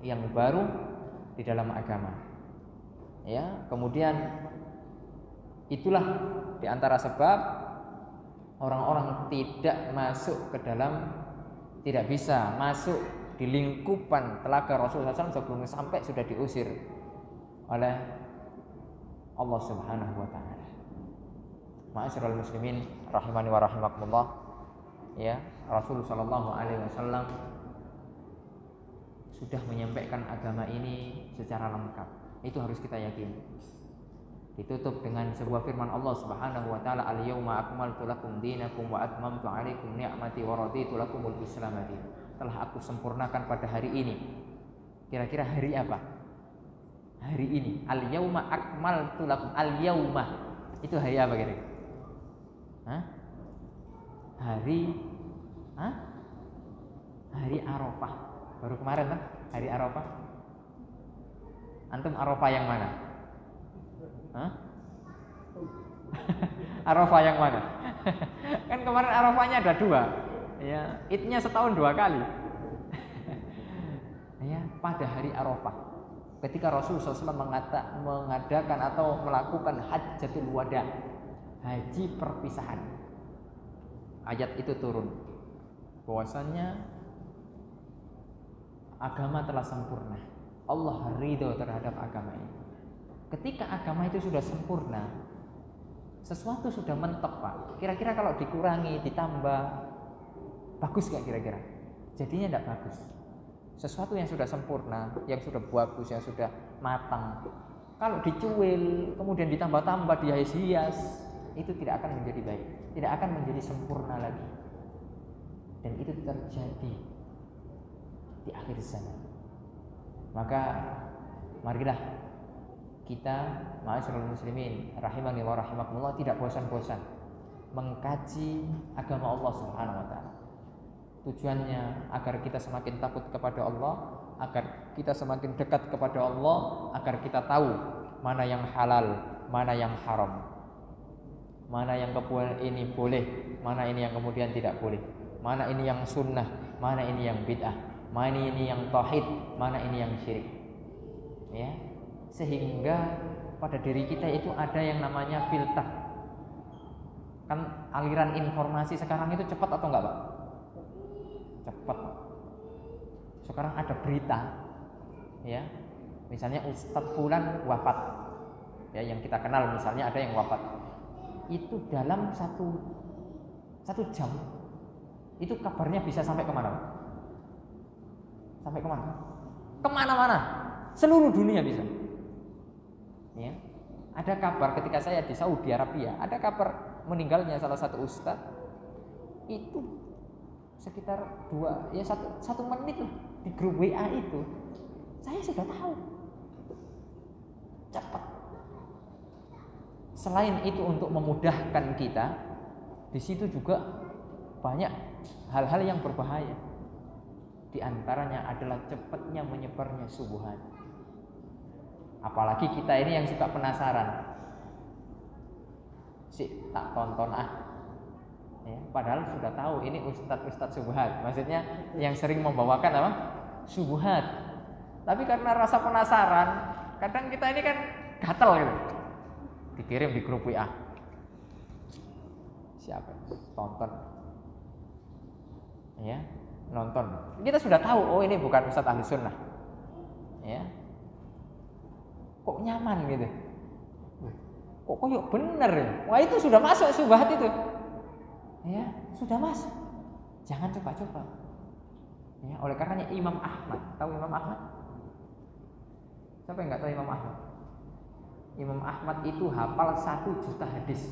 yang baru di dalam agama. Ya, kemudian itulah di antara sebab orang-orang tidak bisa masuk di lingkupan telaga Rasulullah SAW sebelum sampai sudah diusir oleh Allah Subhanahu wa taala. Ma'asyiral muslimin rahimani wa rahimakumullah. Ya, Rasulullah sallallahu alaihi wasallam sudah menyampaikan agama ini secara lengkap. Itu harus kita yakini. Ditutup dengan sebuah firman Allah Subhanahu wa taala, "Al-yauma akmaltu lakum dinakum wa atmamtu 'alaikum ni'mati wa raditu lakumul Islam dinan." Telah aku sempurnakan pada hari ini. Kira-kira hari apa? Hari ini. Al-yauma akmaltu lakum. Al-yauma itu hari apa kira-kira? Hari Arafah. Baru kemarin kan hari Arafah. Antum Arafah yang mana? Arafah yang mana? Kan kemarin Arafahnya ada 2. Ya, idnya setahun 2 kali. Ya, pada hari Arafah, ketika Rasulullah SAW mengadakan atau melakukan hajjatul wada, haji perpisahan, ayat itu turun bahwasannya agama telah sempurna. Allah ridho terhadap agama ini. Ketika agama itu sudah sempurna, sesuatu sudah mentok Pak. Kira-kira kalau dikurangi, ditambah, bagus gak kira-kira? Jadinya tidak bagus. Sesuatu yang sudah sempurna, yang sudah bagus, yang sudah matang, kalau dicuil, kemudian ditambah-tambah, dihias-hias, itu tidak akan menjadi baik, tidak akan menjadi sempurna lagi. Dan itu terjadi di akhir zaman. Maka marilah kita, ma'asyiral muslimin rahimani wa rahimakumullah, tidak bosan-bosan mengkaji agama Allah Subhanahu wa taala. Tujuannya agar kita semakin takut kepada Allah, agar kita semakin dekat kepada Allah, agar kita tahu mana yang halal, mana yang haram, mana yang ini boleh, mana ini yang kemudian tidak boleh, mana ini yang sunnah, mana ini yang bid'ah, mana ini yang tauhid, mana ini yang syirik. Ya, sehingga pada diri kita itu ada yang namanya filter. Kan aliran informasi sekarang itu cepat atau enggak Pak? Cepat. Sekarang ada berita, ya, misalnya Ustadz Fulan wafat, ya, yang kita kenal misalnya ada yang wafat, itu dalam satu jam itu kabarnya bisa sampai kemana? Sampai kemana? Kemana-mana, seluruh dunia bisa. Ya, ada kabar ketika saya di Saudi Arabia, ada kabar meninggalnya salah satu ustadz, itu sekitar satu menit lah di grup WA itu saya sudah tahu, cepat. Selain itu untuk memudahkan kita, di situ juga banyak hal-hal yang berbahaya. Di antaranya adalah cepatnya menyebarnya syubhat. Apalagi kita ini yang suka penasaran, tak tonton ya, padahal sudah tahu ini ustadz syubhat, maksudnya yang sering membawakan apa? Syubhat. Tapi karena rasa penasaran, kadang kita ini kan gatel gitu, dikirim di grup WA, siapa tonton, ya, nonton. Kita sudah tahu, oh ini bukan ustadz ahli sunnah, ya, kok nyaman gitu, kok koyok bener ya, wah itu sudah masuk syubhat itu, ya, sudah masuk, jangan coba-coba. Ya, oleh karenanya Imam Ahmad, tahu Imam Ahmad? Siapa yang nggak tahu Imam Ahmad? Imam Ahmad itu hafal 1 juta hadis.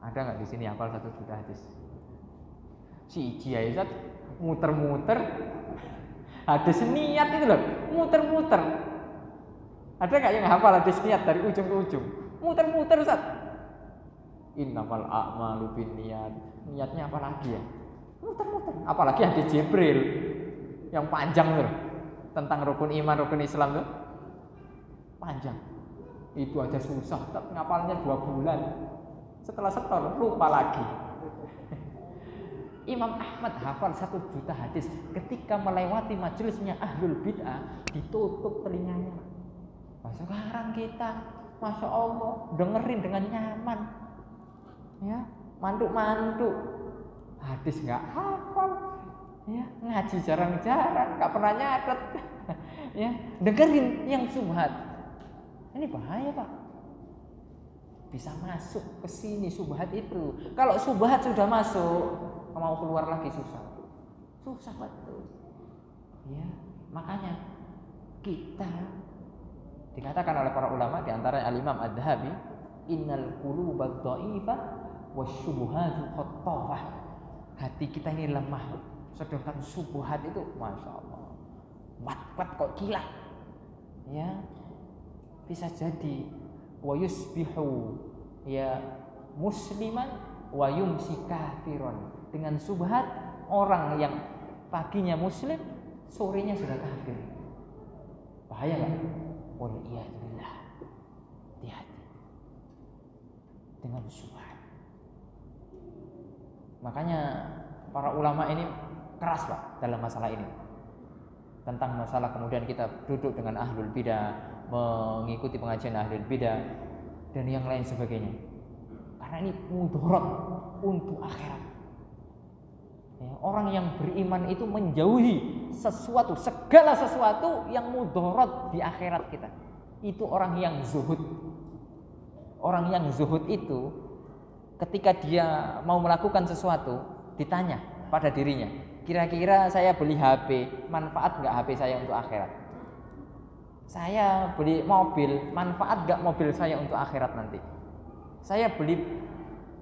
Ada nggak di sini hafal 1 juta hadis? Si Ijazat muter-muter hadis niat itu loh, muter-muter. Ada nggak yang hafal hadis niat dari ujung ke ujung? Muter-muter Ustaz. Innamal a'malu binniyat. Niatnya apa lagi ya? Muter-muter. Apalagi hadis Jibril yang panjang tuh tentang rukun iman, rukun Islam tuh panjang. Itu aja susah, tapi ngapalnya 2 bulan. Setelah setor lupa lagi. Imam Ahmad hafal 1 juta hadis. Ketika melewati majelisnya ahlul bid'ah, ditutup telinganya. Nah, sekarang kita, masya Allah, dengerin dengan nyaman, ya, mantuk-mantuk, hadis nggak hafal, ya, ngaji jarang-jarang, nggak pernah nyatet, ya, dengerin yang syubhat. Ini bahaya Pak, bisa masuk ke sini syubhat itu. Kalau syubhat sudah masuk, mau keluar lagi susah betul, ya. Makanya kita dikatakan oleh para ulama, di antara Al-Imam Adz-Dzahabi, innal qulubad dhaifah wasyubuhatu khattafah. Hati kita ini lemah, sedangkan syubhat itu masya Allah kuat kok kilat, ya, bisa jadi wa yusbihu ya musliman wa yumsi kafiron. Dengan syubhat orang yang paginya muslim, sorenya sudah kafir. Bahaya kan? Waliyadillah, hati-hati dengan syubhat. Makanya para ulama ini keras Pak dalam masalah ini. Tentang masalah kemudian kita duduk dengan ahlul bidah, mengikuti pengajian ahlul bidah dan yang lain sebagainya. Karena ini mudarat untuk akhirat. Ya, orang yang beriman itu menjauhi segala sesuatu yang mudarat di akhirat kita. Itu orang yang zuhud. Orang yang zuhud itu ketika dia mau melakukan sesuatu, ditanya pada dirinya, kira-kira saya beli HP, manfaat nggak HP saya untuk akhirat? Saya beli mobil, manfaat nggak mobil saya untuk akhirat nanti? Saya beli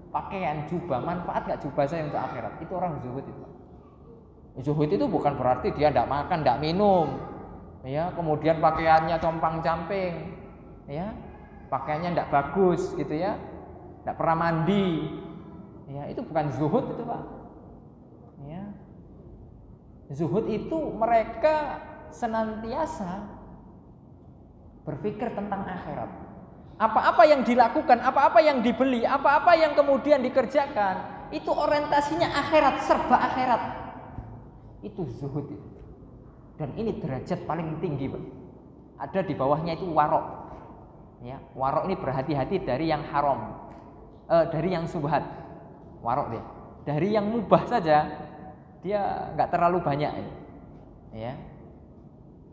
pakaian jubah, manfaat nggak jubah saya untuk akhirat? Itu orang zuhud itu. Zuhud itu bukan berarti dia tidak makan, tidak minum, ya, kemudian pakaiannya compang-camping, ya, pakaiannya tidak bagus, gitu ya, tidak pernah mandi, ya, itu bukan zuhud itu Pak. Ya. Zuhud itu mereka senantiasa berpikir tentang akhirat. Apa-apa yang dilakukan, apa-apa yang dibeli, apa-apa yang kemudian dikerjakan, itu orientasinya akhirat, serba akhirat. Itu zuhud itu. Dan ini derajat paling tinggi Pak. Ada di bawahnya itu warok. Ya, warok ini berhati-hati dari yang haram, dari yang syubhat. Warok dia. Dari yang mubah saja Dia nggak terlalu banyak, ya.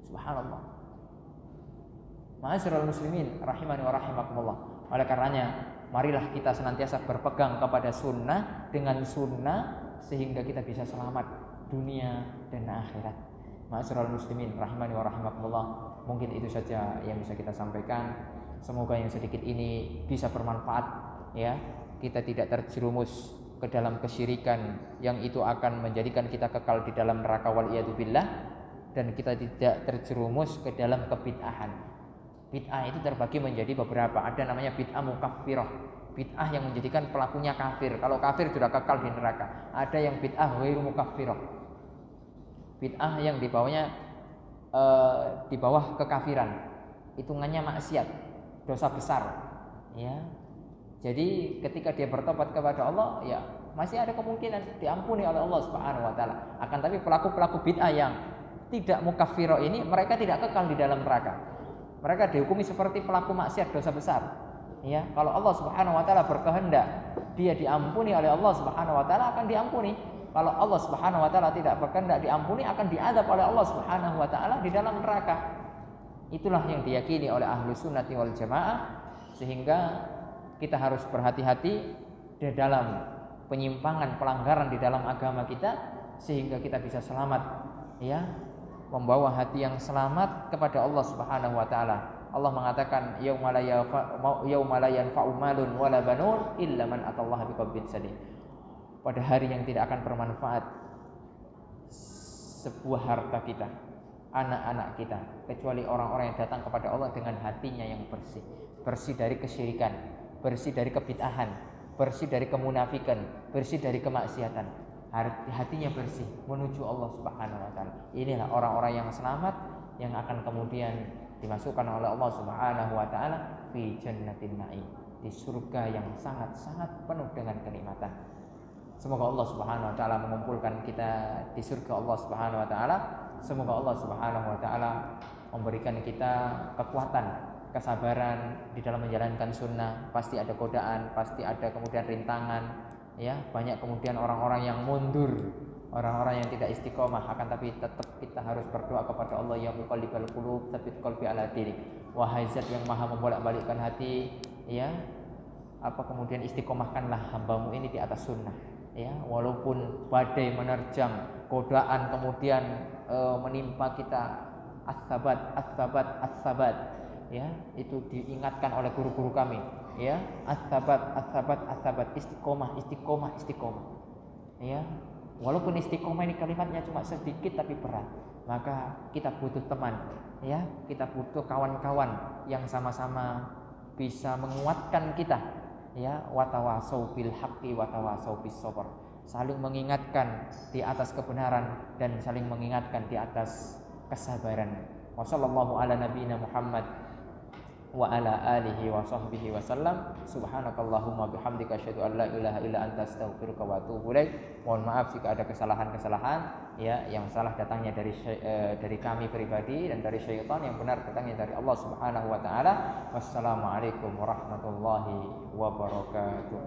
Subhanallah. Ma'asyiral muslimin rahimani wa rahimakumullah. Oleh karenanya, marilah kita senantiasa berpegang kepada sunnah dengan sunnah sehingga kita bisa selamat dunia dan akhirat. Ma'asyiral muslimin rahimani wa rahimakumullah. Mungkin itu saja yang bisa kita sampaikan. Semoga yang sedikit ini bisa bermanfaat, ya. Kita tidak terjerumus ke dalam kesyirikan yang itu akan menjadikan kita kekal di dalam neraka wal iyadu billah, dan kita tidak terjerumus ke dalam kebid'ahan. Bid'ah itu terbagi menjadi beberapa. Ada namanya bid'ah mukaffirah, bid'ah yang menjadikan pelakunya kafir. Kalau kafir sudah kekal di neraka. Ada yang bid'ah ghairu mukaffirah, bid'ah yang di bawah kekafiran, hitungannya maksiat, dosa besar, ya. Jadi ketika dia bertobat kepada Allah, ya masih ada kemungkinan diampuni oleh Allah Subhanahu wa taala. Akan tapi pelaku-pelaku bid'ah yang tidak mukaffirah ini, mereka tidak kekal di dalam neraka. Mereka dihukumi seperti pelaku maksiat dosa besar. Ya, kalau Allah Subhanahu wa taala berkehendak dia diampuni oleh Allah Subhanahu wa taala, akan diampuni. Kalau Allah Subhanahu wa taala tidak berkehendak diampuni, akan diadab oleh Allah Subhanahu wa taala di dalam neraka. Itulah yang diyakini oleh ahlu sunnati wal jamaah, sehingga kita harus berhati-hati di dalam penyimpangan, pelanggaran di dalam agama kita, sehingga kita bisa selamat, ya, membawa hati yang selamat kepada Allah Subhanahu wa taala. Allah mengatakan yauma la yanfa'u malun wala banun illa man atallaha biqalbin salim. Pada hari yang tidak akan bermanfaat sebuah harta kita, anak-anak kita, kecuali orang-orang yang datang kepada Allah dengan hatinya yang bersih, bersih dari kesyirikan, bersih dari kebid'ahan, bersih dari kemunafikan, bersih dari kemaksiatan. Hatinya bersih menuju Allah Subhanahu wa taala. Inilah orang-orang yang selamat, yang akan kemudian dimasukkan oleh Allah Subhanahu wa taala fi jannatin na'im, di surga yang sangat-sangat penuh dengan kenikmatan. Semoga Allah Subhanahu wa taala mengumpulkan kita di surga Allah Subhanahu wa taala. Semoga Allah Subhanahu wa taala memberikan kita kekuatan, kesabaran di dalam menjalankan sunnah. Pasti ada godaan, pasti ada kemudian rintangan, ya, banyak kemudian orang-orang yang mundur, orang-orang yang tidak istiqomah. Akan tapi tetap kita harus berdoa kepada Allah, ya muqallibal qulub tsabbit qalbi ala dinik. Wahai Zat yang maha membolak-balikkan hati, ya, kemudian istiqomahkanlah hambamu ini di atas sunnah, ya, walaupun badai menerjang, godaan kemudian menimpa kita, as-sabat, ya, itu diingatkan oleh guru-guru kami, ya, as-sabat, istiqomah, ya. Walaupun istiqomah ini kalimatnya cuma sedikit tapi berat, maka kita butuh teman, ya, kita butuh kawan-kawan yang sama-sama bisa menguatkan kita, ya, watawasau bil haqqi watawasau bis sabr, saling mengingatkan di atas kebenaran dan saling mengingatkan di atas kesabaran. Wassallallahu ala nabiyina Muhammad wa ala alihi wa sahbihi wa sallam. Subhanakallahumma bihamdika asyhadu an la ilaha illa anta astaghfiruka wa atubu ilaik. Mohon maaf jika ada kesalahan-kesalahan, ya, yang salah datangnya dari kami pribadi dan dari syaitan, yang benar datangnya dari Allah Subhanahu wa taala. Wassalamualaikum warahmatullahi wabarakatuh.